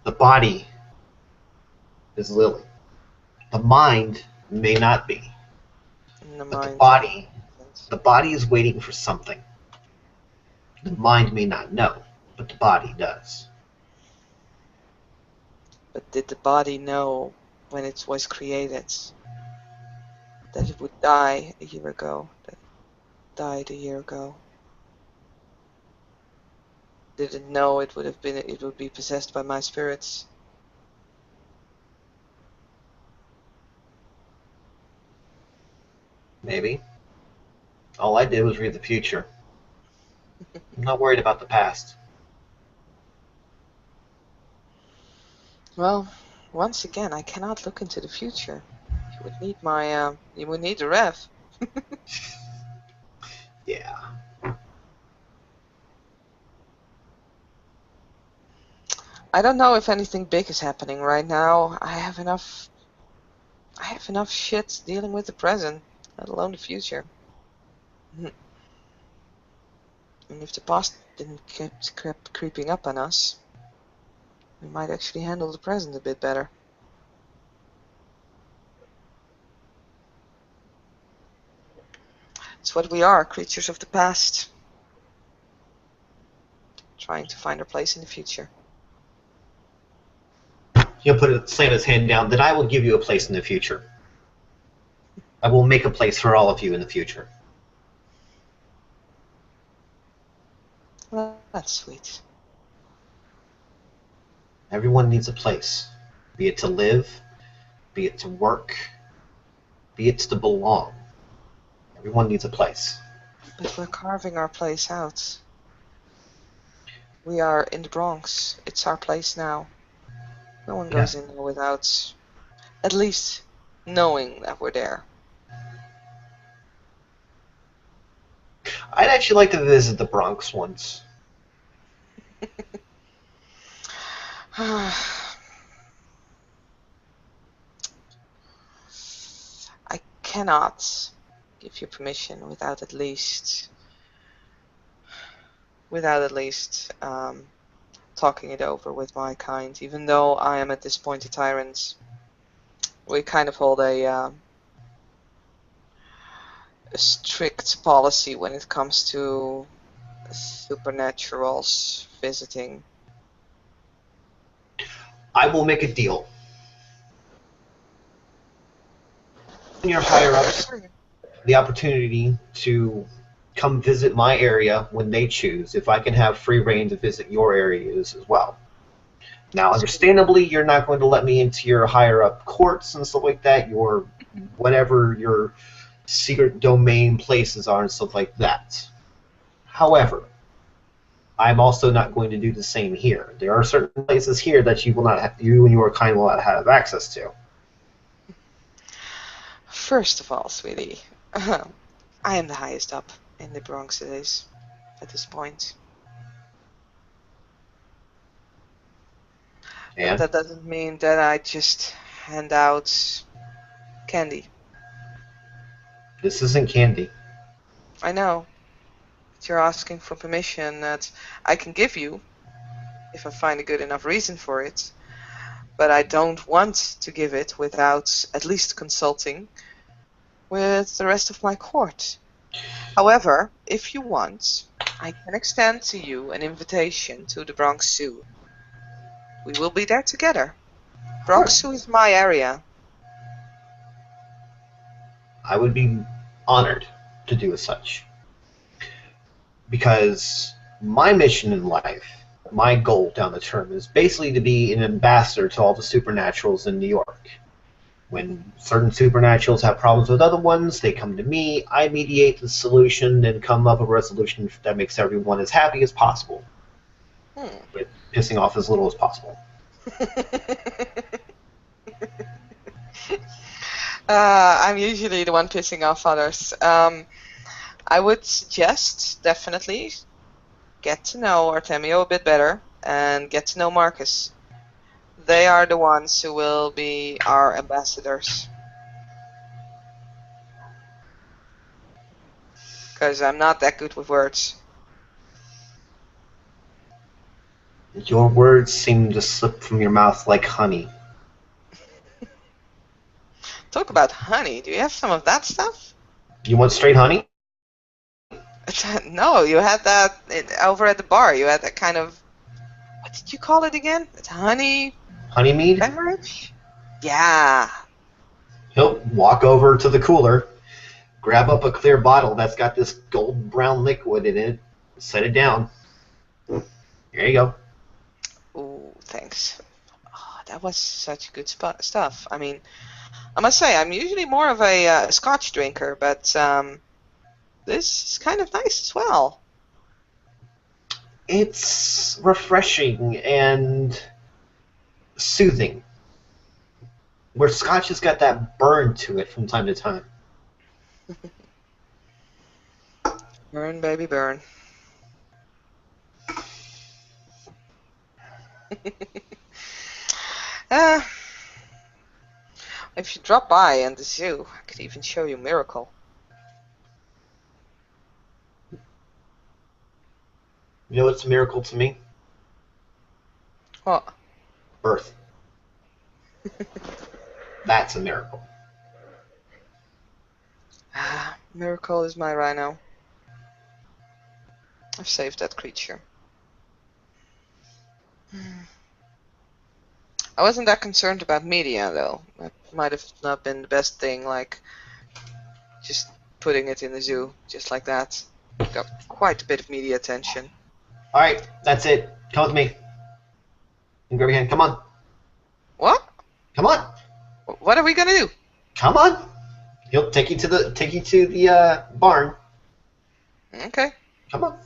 The body is Lily. The mind may not be. But the body is waiting for something. The mind may not know, but the body does. But did the body know when it was created that it would die a year ago? That it died a year ago? Did it know it would be possessed by my spirits? Maybe. All I did was read the future. I'm not worried about the past. Well, once again, I cannot look into the future. You would need my, you would need the ref. Yeah. I don't know if anything big is happening right now. I have enough shit dealing with the present, let alone the future. And if the past didn't keep creeping up on us, we might actually handle the present a bit better. It's what we are, creatures of the past. Trying to find our place in the future. He'll slam his hand down. Then I will give you a place in the future. I will make a place for all of you in the future. Well, that's sweet. Everyone needs a place, be it to live, be it to work, be it to belong. Everyone needs a place. But we're carving our place out. We are in the Bronx. It's our place now. No one goes in there without at least knowing that we're there. I'd actually like to visit the Bronx once. I cannot give you permission without at least talking it over with my kind. Even though I am at this point a tyrant, we kind of hold a strict policy when it comes to supernaturals visiting. I will make a deal. Your higher ups the opportunity to come visit my area when they choose, if I can have free reign to visit your areas as well. Now, understandably, you're not going to let me into your higher up courts and stuff like that, your whatever your secret domain places are and stuff like that. However, I'm also not going to do the same here. There are certain places here that you will not have, you and your kind will not have access to. First of all, sweetie, I am the highest up in the Bronx at this point. And But that doesn't mean that I just hand out candy. this isn't candy. I know. But you're asking for permission that I can give you if I find a good enough reason for it. But I don't want to give it without at least consulting with the rest of my court. However, if you want, I can extend to you an invitation to the Bronx Zoo. We will be there together. Bronx Zoo is my area. I would be honored to do as such. Because my mission in life, my goal down the term, is basically to be an ambassador to all the supernaturals in New York. When certain supernaturals have problems with other ones, they come to me, I mediate the solution, and come up with a resolution that makes everyone as happy as possible. With pissing off as little as possible. I'm usually the one pissing off others. I would suggest, definitely, get to know Artemio a bit better and get to know Marcus. They are the ones who will be our ambassadors. Because I'm not that good with words. Your words seem to slip from your mouth like honey. Talk about honey. Do you have some of that stuff? You want straight honey? No, you had that over at the bar. You had that kind of... What did you call it again? It's honey... Honey mead? Beverage? Yeah. He'll walk over to the cooler, grab up a clear bottle that's got this gold brown liquid in it, set it down. Here you go. Ooh, thanks. Oh, that was such good stuff. I mean, I must say, I'm usually more of a Scotch drinker, but this is kind of nice as well. It's refreshing and soothing. Where Scotch has got that burn to it from time to time. Burn, baby, burn. If you drop by in the zoo, I could even show you Miracle. You know what's a miracle to me? What? Birth. That's a miracle. Miracle is my rhino. I've saved that creature. I wasn't that concerned about media, though. That might have not been the best thing, like just putting it in the zoo, just like that. Got quite a bit of media attention. All right, that's it. Come with me. And grab your hand. Come on. What? Come on. What are we gonna do? Come on. He'll take you to the barn. Okay. Come on.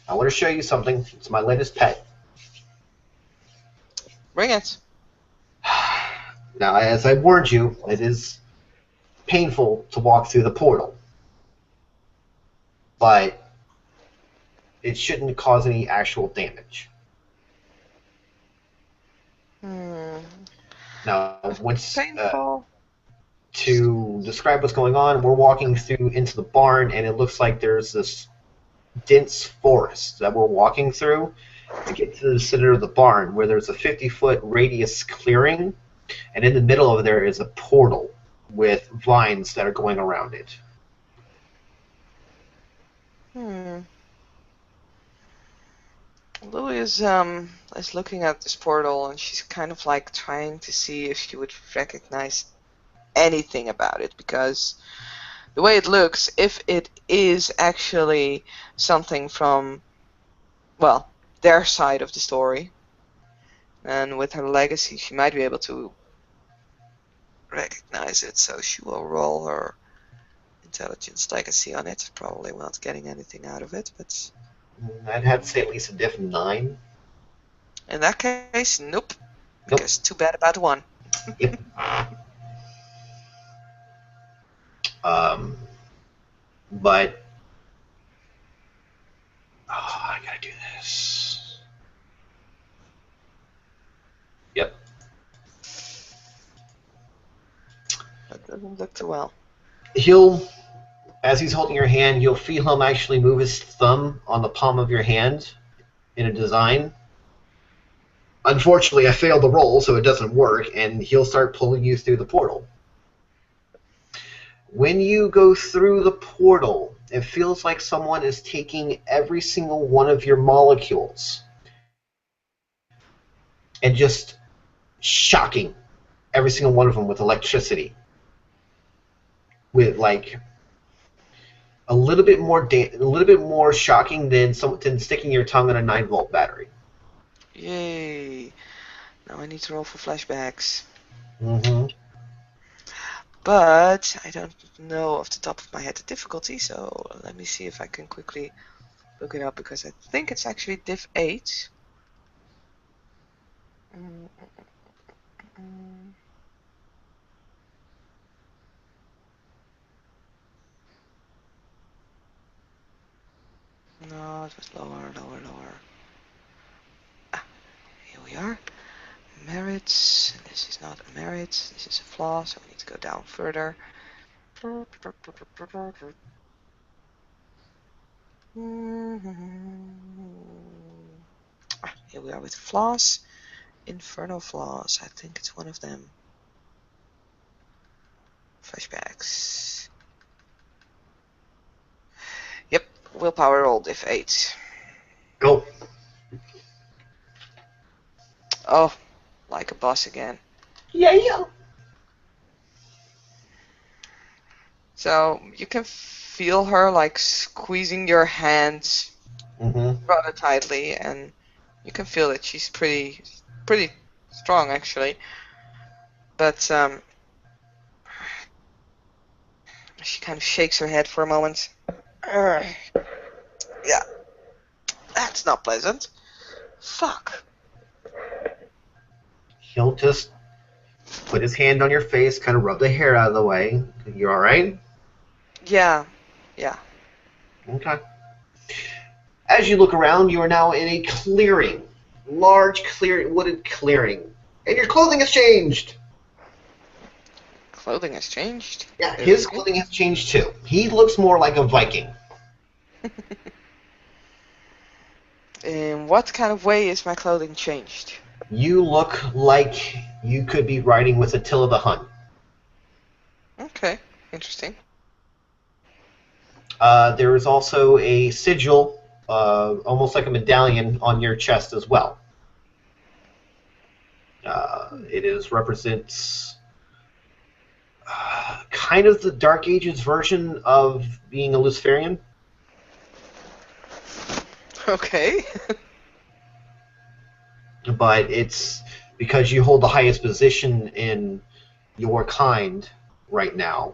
I want to show you something. It's my latest pet. Bring it. Now, as I warned you, it is painful to walk through the portal, but it shouldn't cause any actual damage. Hmm. Now, once Painful. to describe what's going on, we're walking through into the barn, and it looks like there's this dense forest that we're walking through to get to the center of the barn, where there's a 50-foot radius clearing, and in the middle of there is a portal with vines that are going around it. Hmm. Lily is looking at this portal and she's kind of like trying to see if she would recognize anything about it, because the way it looks, if it is actually something from, well, their side of the story, and with her legacy she might be able to recognize it, so she will roll her intelligence legacy on it, probably not getting anything out of it, but I'd have to say at least a diff 9. in that case, nope, Nope. because too bad about one. Yep. But I gotta do this. Yep. That doesn't look too well. As he's holding your hand, you'll feel him actually move his thumb on the palm of your hand in a design. Unfortunately, I failed the roll, so it doesn't work, and he'll start pulling you through the portal. When you go through the portal, it feels like someone is taking every single one of your molecules and just shocking every single one of them with electricity. With like a little bit more shocking than sticking your tongue on a 9-volt battery. Yay! Now I need to roll for flashbacks. Mm-hmm. But I don't know off the top of my head the difficulty, so let me see if I can quickly look it up, because I think it's actually diff 8. No, it was lower. Ah, here we are. Merits. This is not a merit. This is a flaw, so we need to go down further. Here we are with flaws. Infernal flaws. I think it's one of them. Flashbacks. Yep, willpower roll diff 8. Go. Oh, like a boss again. Yeah. So you can feel her like squeezing your hands rather tightly, and you can feel that she's pretty strong actually. But she kind of shakes her head for a moment. Yeah, that's not pleasant. Fuck. He'll just put his hand on your face, kind of rub the hair out of the way. You all right? Yeah. Okay. As you look around, you are now in a clearing. Large wooded clearing. And your clothing has changed. Clothing has changed? Yeah, his clothing has changed too. He looks more like a Viking. In what kind of way is my clothing changed? You look like you could be riding with Attila the Hun. Okay, interesting. There is also a sigil, almost like a medallion, on your chest as well. It represents kind of the Dark Ages version of being a Luciferian. Okay. But it's because you hold the highest position in your kind right now.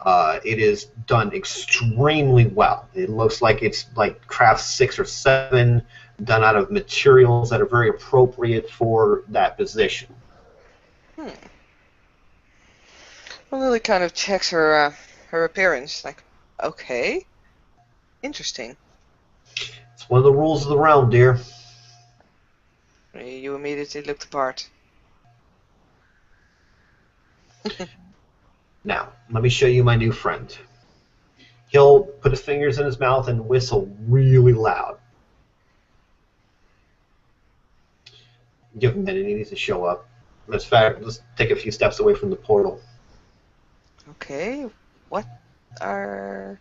It is done extremely well. It looks like it's like craft 6 or 7, done out of materials that are very appropriate for that position. Hmm. Well, Lily kind of checks her appearance. Like, okay, interesting. It's one of the rules of the realm, dear. You immediately look the part. Now, let me show you my new friend. He'll put his fingers in his mouth and whistle really loud. Give him a minute, he needs to show up. Let's take a few steps away from the portal. Okay, what are...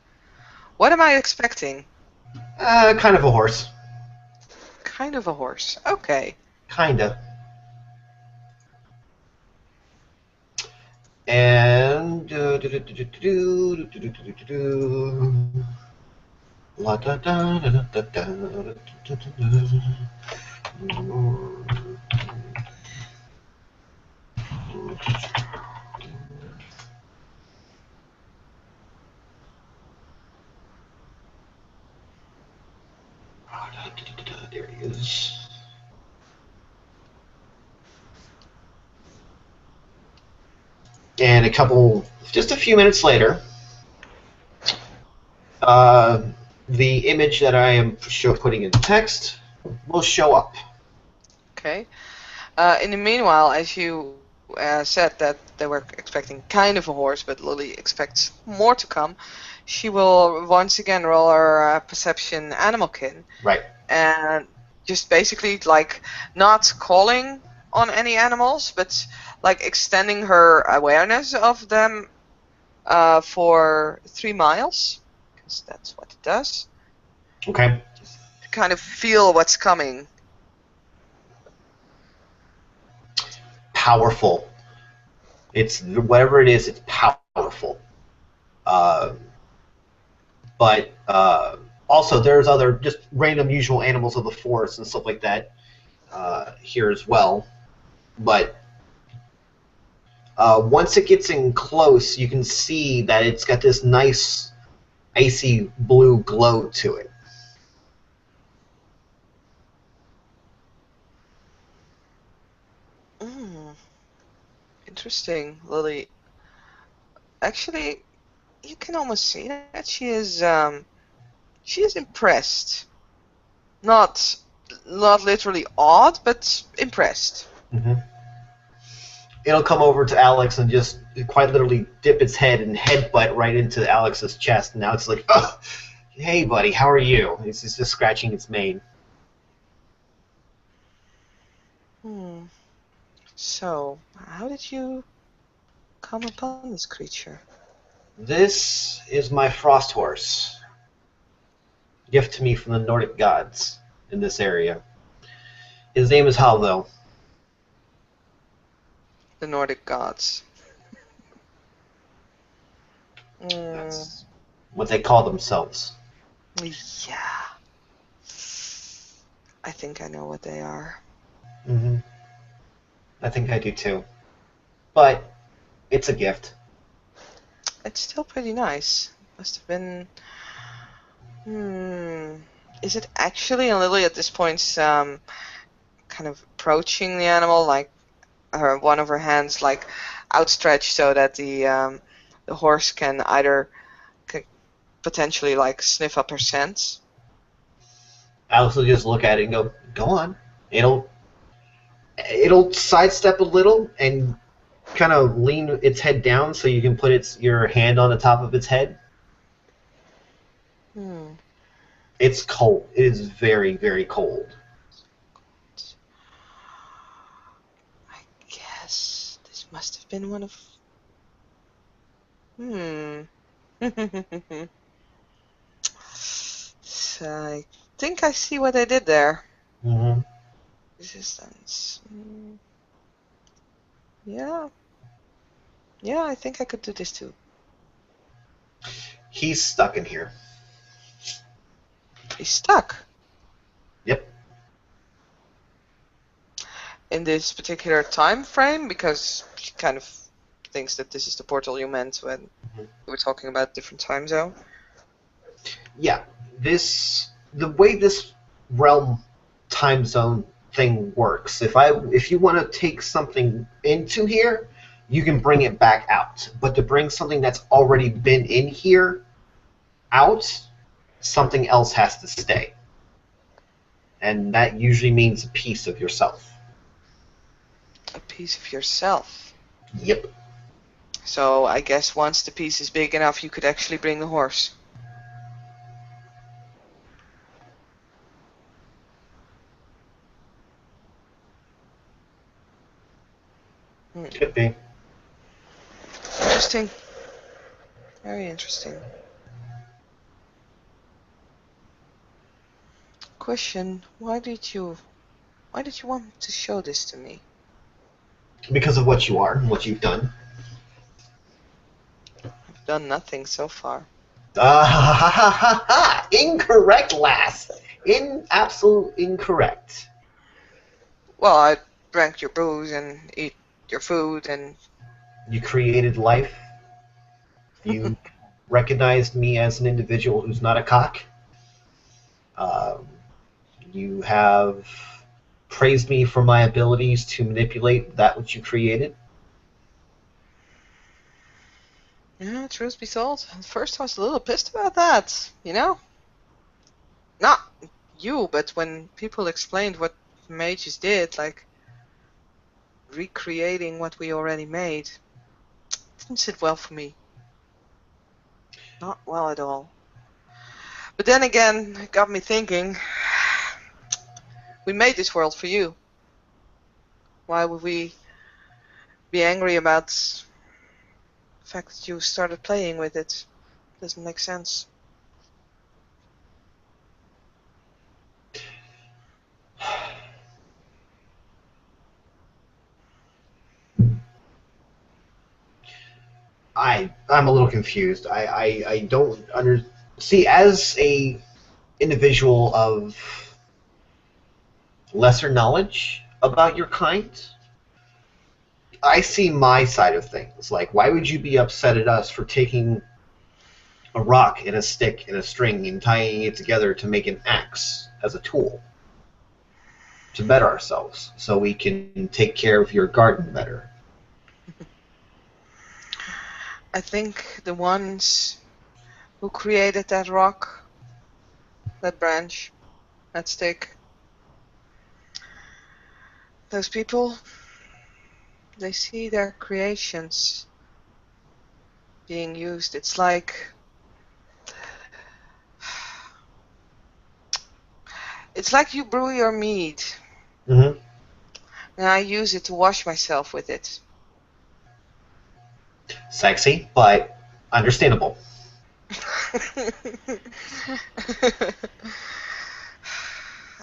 What am I expecting? Kind of a horse. Kind of a horse. Okay. Kinda. And la da da da da da there he is. And just a few minutes later, uh, the image that I am putting in text will show up. Okay. In the meanwhile, as you said that they were expecting kind of a horse, but Lily expects more to come, she will once again roll her perception animalkin. Right. And just basically like not calling on any animals, but like extending her awareness of them for 3 miles, because that's what it does. Okay. Just to kind of feel what's coming. Powerful. It's whatever it is. It's powerful. But also, there's other just random usual animals of the forest and stuff like that here as well. But once it gets in close, you can see that it's got this nice icy blue glow to it. Interesting, Lily. Actually, you can almost see that she is impressed. Not literally awed, but impressed. Mm-hmm. It'll come over to Alex and just quite literally dip its head and headbutt right into Alex's chest. And now it's like, oh, hey, buddy, how are you? It's just scratching its mane. So, how did you come upon this creature? This is my frost horse. Gift to me from the Nordic gods in this area. His name is Haldo. The Nordic gods. That's what they call themselves. Yeah. I think I know what they are. Mm-hmm. I think I do too. But it's a gift. It's still pretty nice. Must have been... Is it actually... And Lily at this point kind of approaching the animal, like one of her hands like outstretched so that the horse can either potentially like sniff up her scent. Alex will just look at it and go on. It'll sidestep a little and kind of lean its head down so you can put your hand on the top of its head. It's cold. It is very, very cold. I guess this must have been one of... So I think I see what I did there. Mm-hmm. Resistance. Yeah. Yeah, I think I could do this too. He's stuck in here. He's stuck. in this particular time frame, because she kind of thinks that this is the portal you meant when we were talking about different time zone. Yeah, the way this realm time zone thing works. If you want to take something into here, you can bring it back out. But to bring something that's already been in here out, something else has to stay. And that usually means a piece of yourself. A piece of yourself. Yep. So I guess once the piece is big enough, you could actually bring the horse. Could be. Interesting. Very interesting. Question: Why did you want to show this to me? Because of what you are and what you've done. I've done nothing so far. Incorrect, lass. Absolute incorrect. Well, I drank your booze and eat your food and... You created life. You recognized me as an individual who's not a cock. You have praised me for my abilities to manipulate that which you created. Yeah, truth be told, at first I was a little pissed about that, you know? Not you, but when people explained what mages did, like recreating what we already made, it didn't sit well for me. Not well at all. But then again, it got me thinking, we made this world for you. Why would we be angry about the fact that you started playing with it? Doesn't make sense. I'm a little confused. I don't see, as a individual of lesser knowledge about your kind, I see my side of things. Like, why would you be upset at us for taking a rock and a stick and a string and tying it together to make an axe as a tool to better ourselves so we can take care of your garden better? I think the ones who created that rock, that branch, that stick, those people, they see their creations being used. It's like you brew your mead, Mm-hmm. and I use it to wash myself with it. Sexy, but understandable.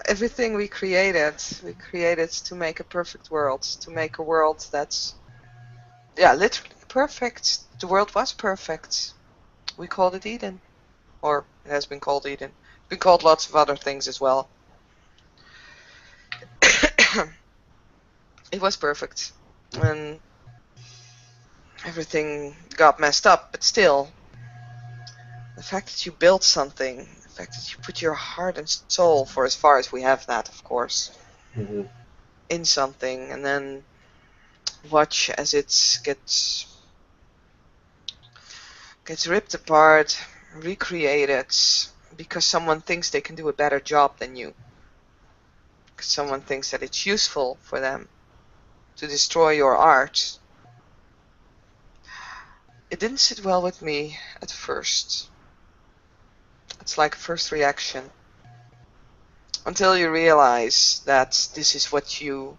Everything we created to make a perfect world, to make a world that's, yeah, literally perfect. The world was perfect. We called it Eden. Or it has been called Eden. It's been called lots of other things as well. It was perfect. And everything got messed up, but still, the fact that you built something, the fact that you put your heart and soul, for as far as we have that, of course, Mm-hmm. in something, and then watch as it gets ripped apart, recreated, because someone thinks they can do a better job than you. Because someone thinks that it's useful for them to destroy your art. It didn't sit well with me at first. It's like a first reaction. Until you realize that this is what you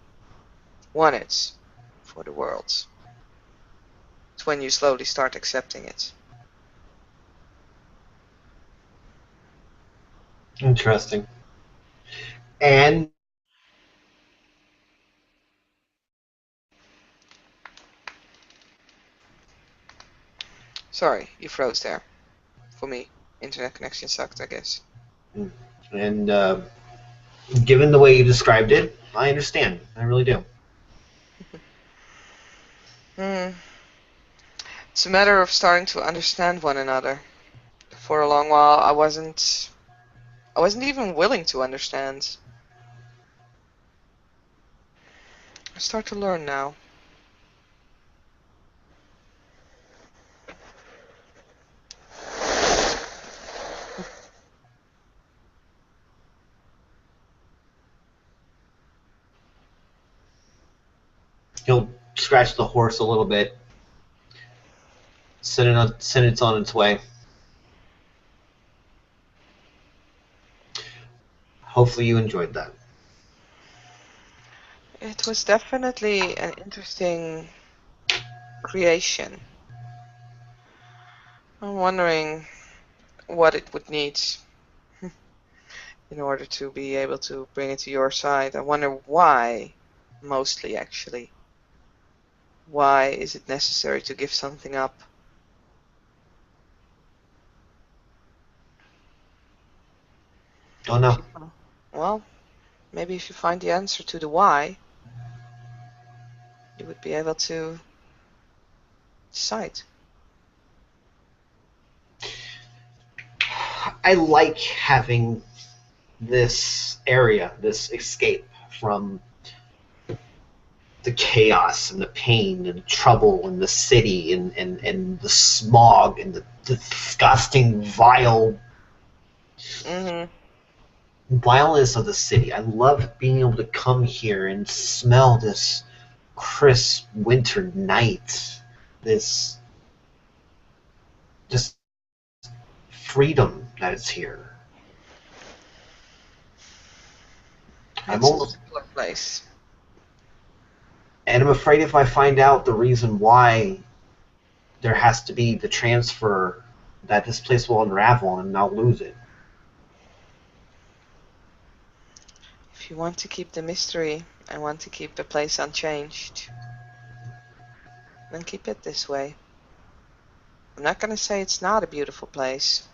wanted for the world. It's when you slowly start accepting it. Interesting. And Sorry, you froze there. For me, internet connection sucked, I guess. and given the way you described it, I understand. I really do. Hmm. It's a matter of starting to understand one another. For a long while, I wasn't even willing to understand. I start to learn now. He'll scratch the horse a little bit. Send it on its way. Hopefully you enjoyed that. It was definitely an interesting creation. I'm wondering what it would need in order to be able to bring it to your side. I wonder why, mostly actually. Why is it necessary to give something up? Oh no. Well, maybe if you find the answer to the why, you would be able to decide. I like having this area, this escape from the chaos and the pain and trouble and the city and the smog and the disgusting, vile Mm-hmm. vileness of the city. I love being able to come here and smell this crisp winter night, this just freedom that is here. I'm It's a almost, similar place. and I'm afraid if I find out the reason why there has to be the transfer, that this place will unravel and I'll lose it. If you want to keep the mystery and want to keep the place unchanged, then keep it this way. I'm not going to say it's not a beautiful place.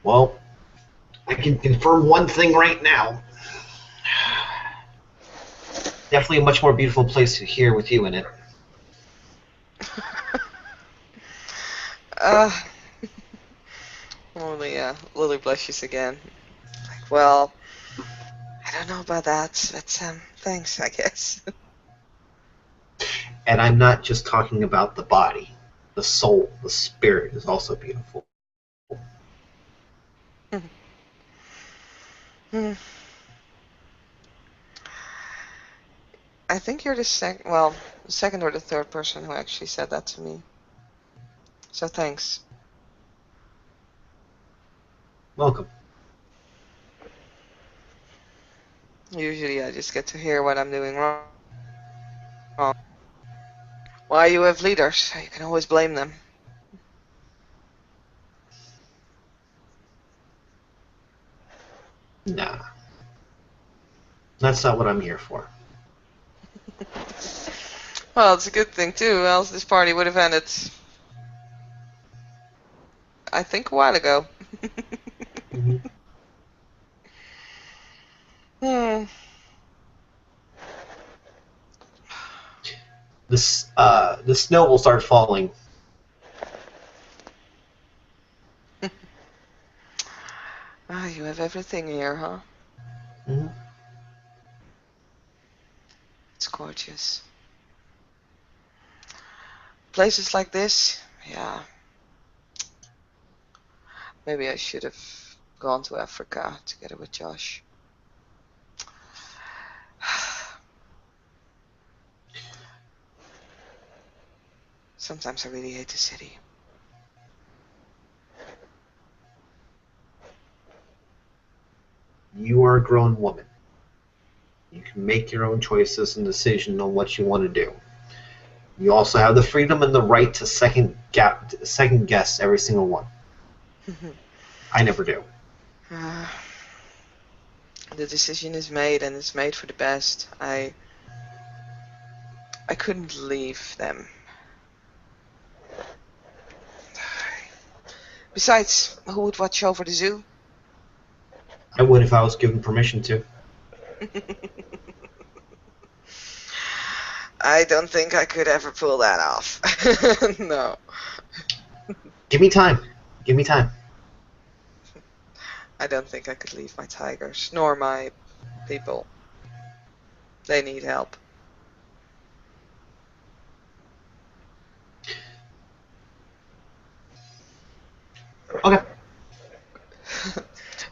Well, I can confirm one thing right now. Definitely a much more beautiful place here with you in it. uh, Only Lily blushes again. Like, well, I don't know about that, but thanks, I guess. And I'm not just talking about the body. The soul, the spirit is also beautiful. Hmm. I think you're the second or the third person who actually said that to me. So thanks. Welcome. Usually I just get to hear what I'm doing wrong. Why you have leaders, you can always blame them. Nah. That's not what I'm here for. Well, it's a good thing too, else this party would have ended, I think, a while ago. Mm-hmm. Hmm. The snow will start falling. Ah, you have everything here, huh? Mm-hmm. It's gorgeous. Places like this, yeah. Maybe I should have gone to Africa together with Josh. Sometimes I really hate the city. You are a grown woman. You can make your own choices and decisions on what you want to do. You also have the freedom and the right to second guess every single one. I never do. uh, the decision is made and it's made for the best. I couldn't leave them. Besides, who would watch over the zoo? I would if I was given permission to. I don't think I could ever pull that off. No. Give me time. Give me time. I don't think I could leave my tigers, nor my people. They need help. Okay.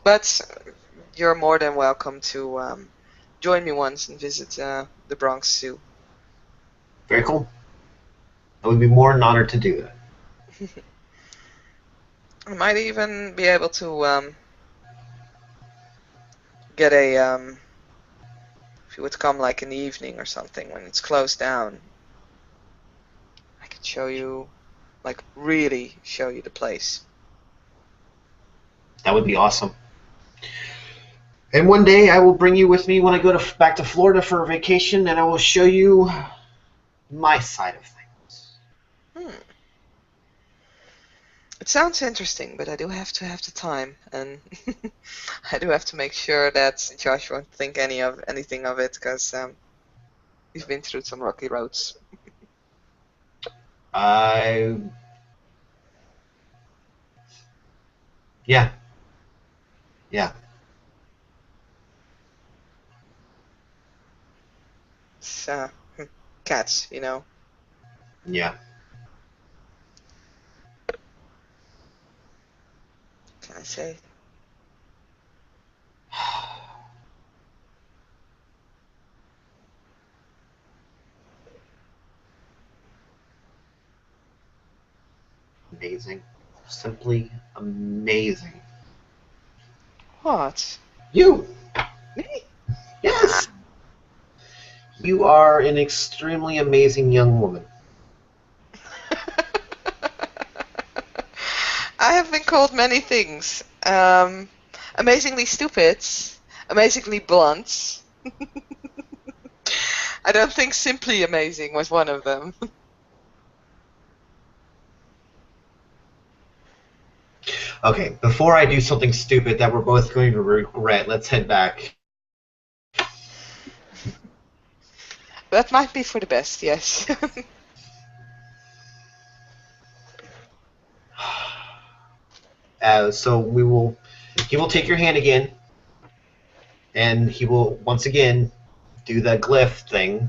But you're more than welcome to join me once and visit the Bronx Zoo. Very cool. I would be more than honored to do that. I might even be able to get a if you would come like in the evening or something when it's closed down. I could show you, like really show you the place. That would be awesome. And one day I will bring you with me when I go back to Florida for a vacation, and I will show you my side of things. Hmm. It sounds interesting, but I do have to have the time, and I do have to make sure that Josh won't think anything of it, because we've been through some rocky roads. Yeah. Yeah. It's cats, you know. Yeah. Can I say? Amazing. Simply amazing. What? You! Me? Yes! You are an extremely amazing young woman. I have been called many things. Amazingly stupid, amazingly blunt. I don't think simply amazing was one of them. Okay, before I do something stupid that we're both going to regret, let's head back. That might be for the best, yes. So he will take your hand again, and he will once again do the glyph thing.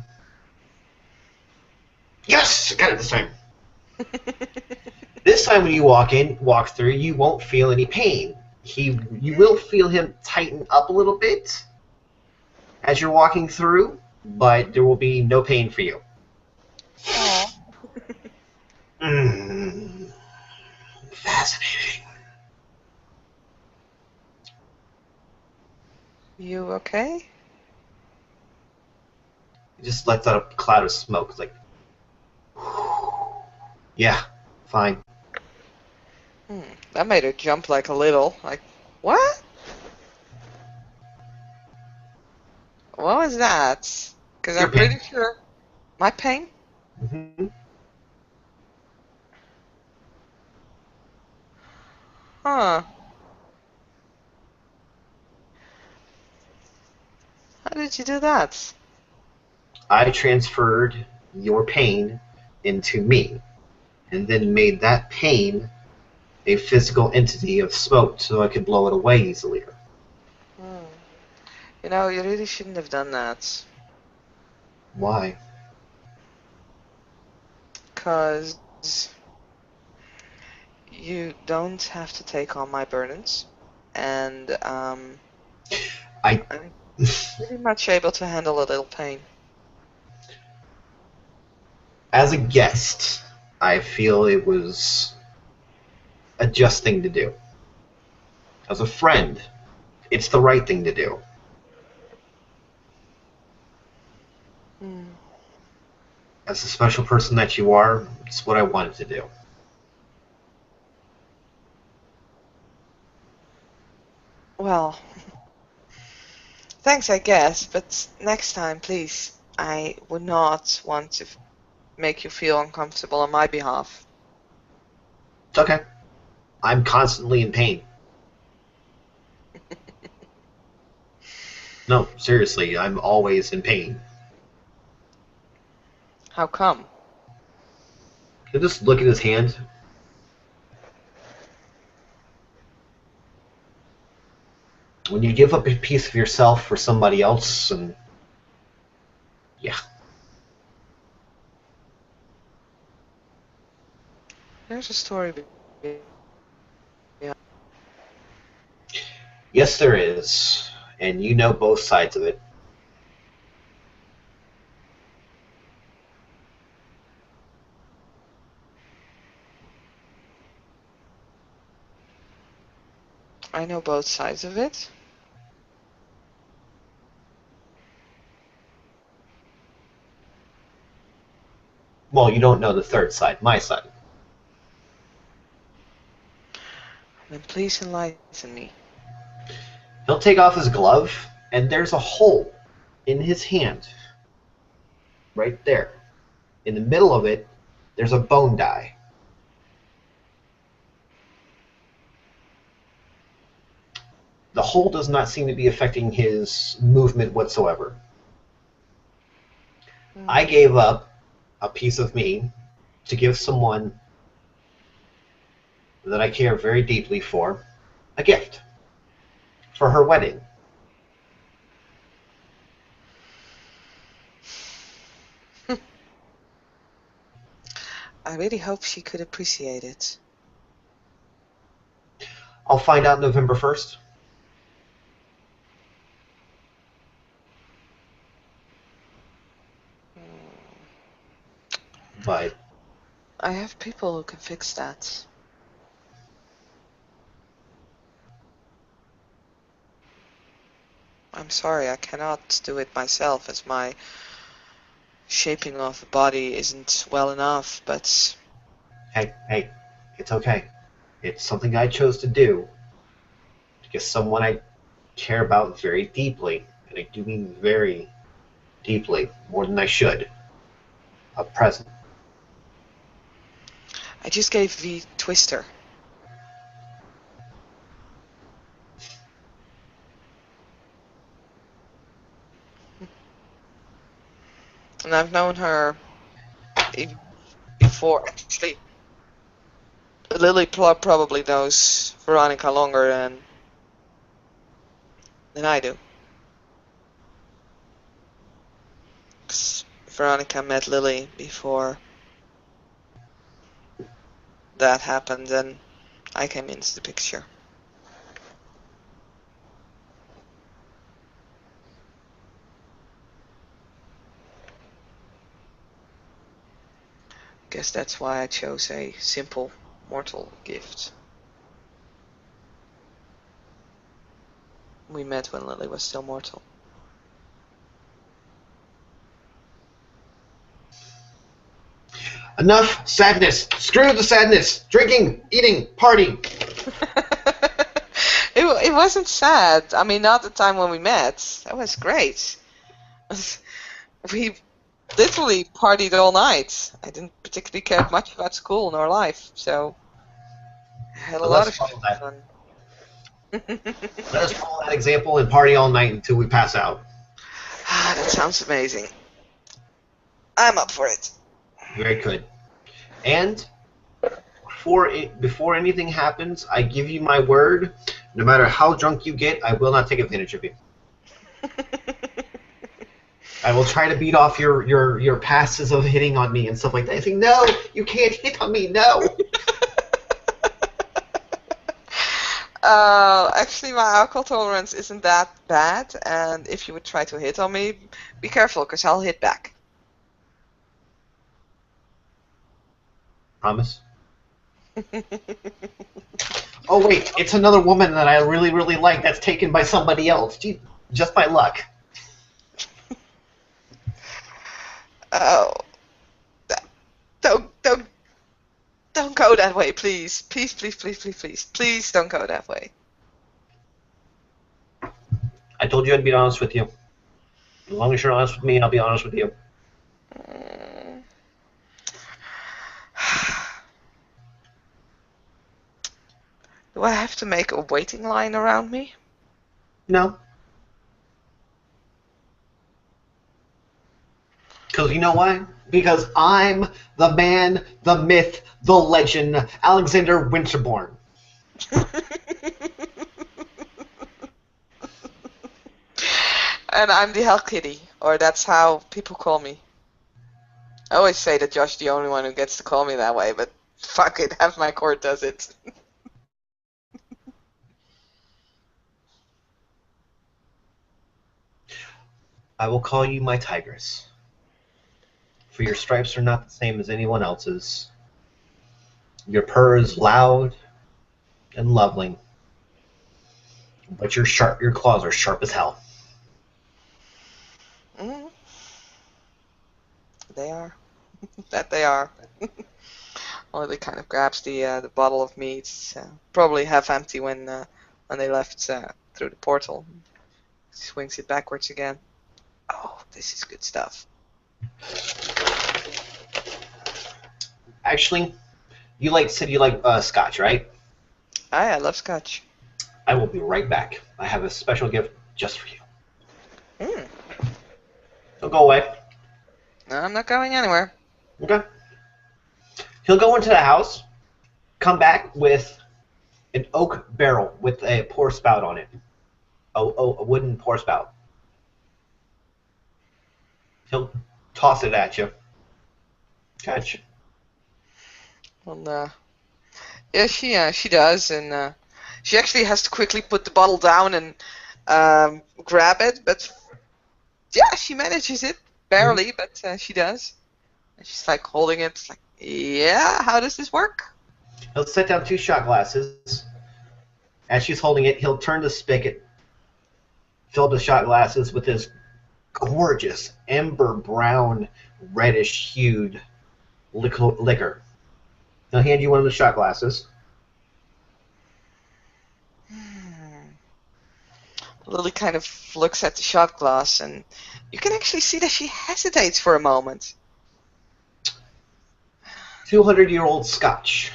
Yes, I got it this time. This time when you walk through, you won't feel any pain. You will feel him tighten up a little bit as you're walking through, but there will be no pain for you. Aw. Fascinating. You okay? He just lets out a cloud of smoke. It's like, yeah, fine. That made her jump like a little. Like, what? What was that? Because Your I'm pain. pretty sure my pain. Mm-hmm. Huh. How did you do that? I transferred your pain into me, and then made that pain a physical entity of smoke so I could blow it away easier. Hmm. You know, you really shouldn't have done that. Why? Because you don't have to take on my burdens. And I I'm pretty much able to handle a little pain. As a guest, I feel it was a just thing to do. As a friend, it's the right thing to do. Hmm. As the special person that you are, it's what I wanted to do. Well, thanks, I guess, but next time, please, I would not want to make you feel uncomfortable on my behalf. It's okay. I'm constantly in pain. No, seriously, I'm always in pain. How come? You just look at his hand. When you give up a piece of yourself for somebody else, and yeah. There's a story. Yeah, Yes, there is. And you know both sides of it. I know both sides of it. Well, you don't know the third side, my side. Then please enlighten me. He'll take off his glove, and there's a hole in his hand. Right there. In the middle of it, there's a bone die. The hole does not seem to be affecting his movement whatsoever. I gave up a piece of me to give someone that I care very deeply for a gift for her wedding. I really hope she could appreciate it. I'll find out November 1st. But I have people who can fix that. I'm sorry, I cannot do it myself as my shaping of the body isn't well enough, but hey, it's okay. It's something I chose to do because someone I care about very deeply, and I do mean very deeply, more than I should, a present. I just gave V Twister. And I've known her before. Actually, Lily probably knows Veronica longer than I do. 'Cause Veronica met Lily before that happened, and I came into the picture. Guess that's why I chose a simple mortal gift. We met when Lily was still mortal. Enough sadness. Screw the sadness. Drinking, eating, partying. It wasn't sad. I mean, not the time when we met. That was great. We literally partied all night. I didn't particularly care much about school nor life, so I had a But lot let's of follow that. fun. Let us follow that example and party all night until we pass out. Ah, that sounds amazing. I'm up for it. Very good. And before anything happens, I give you my word. No matter how drunk you get, I will not take advantage of you. I will try to beat off your passes of hitting on me and stuff like that. I say, no, you can't hit on me, no. Actually, my alcohol tolerance isn't that bad, and if you would try to hit on me, be careful, because I'll hit back. Promise? Oh, wait, it's another woman that I really, really like that's taken by somebody else. Gee, just by luck. Oh, don't go that way, please. Please, please, please, please, please. Please don't go that way. I told you I'd be honest with you. As long as you're honest with me, I'll be honest with you. Mm. Do I have to make a waiting line around me? No. Because you know why? Because I'm the man, the myth, the legend, Alexander Winterbourne. And I'm the Hell Kitty, or that's how people call me. I always say that Josh's the only one who gets to call me that way, but fuck it, half my court does it. I will call you my tigress. For your stripes are not the same as anyone else's. Your purr is loud and lovely, but your claws are sharp as hell. Mm. They are. That they are. Lily kind of grabs the bottle of meat, probably half empty when they left through the portal. Swings it backwards again. Oh, this is good stuff. Actually, said you like scotch, right? I love scotch. I will be right back. I have a special gift just for you. Mm. Don't go away. No, I'm not going anywhere. Okay. He'll go into the house, come back with an oak barrel with a pour spout on it. A wooden pour spout. He'll toss it at you. Catch. Well, yeah, she does, and she actually has to quickly put the bottle down and grab it, but yeah, she manages it barely, but she does. And she's like holding it, like, yeah, how does this work? He'll set down 2 shot glasses. As she's holding it, he'll turn the spigot, fill the shot glasses with this gorgeous ember brown, reddish hued liquor. He'll hand you one of the shot glasses. Lily kind of looks at the shot glass, and you can actually see that she hesitates for a moment. 200-year-old scotch.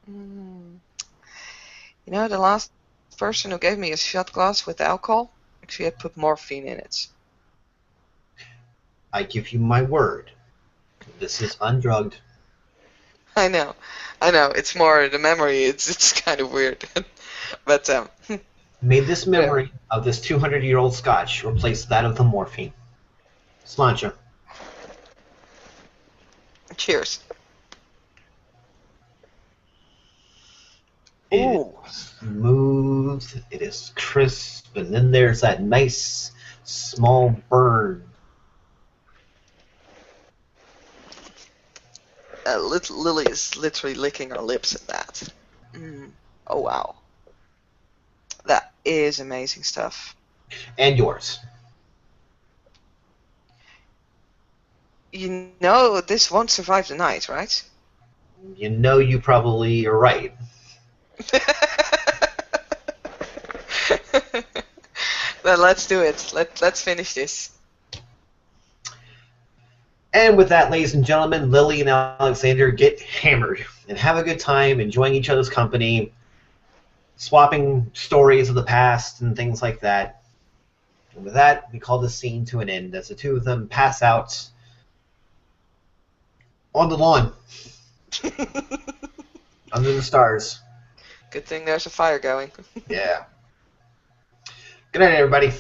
You know, the last person who gave me a shot glass with alcohol actually had put morphine in it. I give you my word. This is undrugged. I know. It's more the memory. It's kind of weird, but May this memory of this 200-year-old scotch replace that of the morphine. Sláinte. Cheers. It Ooh. is smooth, it is crisp, and then there's that nice small burn. Lily is literally licking her lips at that. Oh wow. That is amazing stuff. And yours. You know this won't survive the night, right? You know you probably are right. Then let's do it. Let's finish this. And with that, ladies and gentlemen, Lily and Alexander get hammered and have a good time, enjoying each other's company, swapping stories of the past and things like that. And with that, we call this scene to an end as the two of them pass out on the lawn under the stars. Good thing there's a fire going. Yeah. Good night, everybody.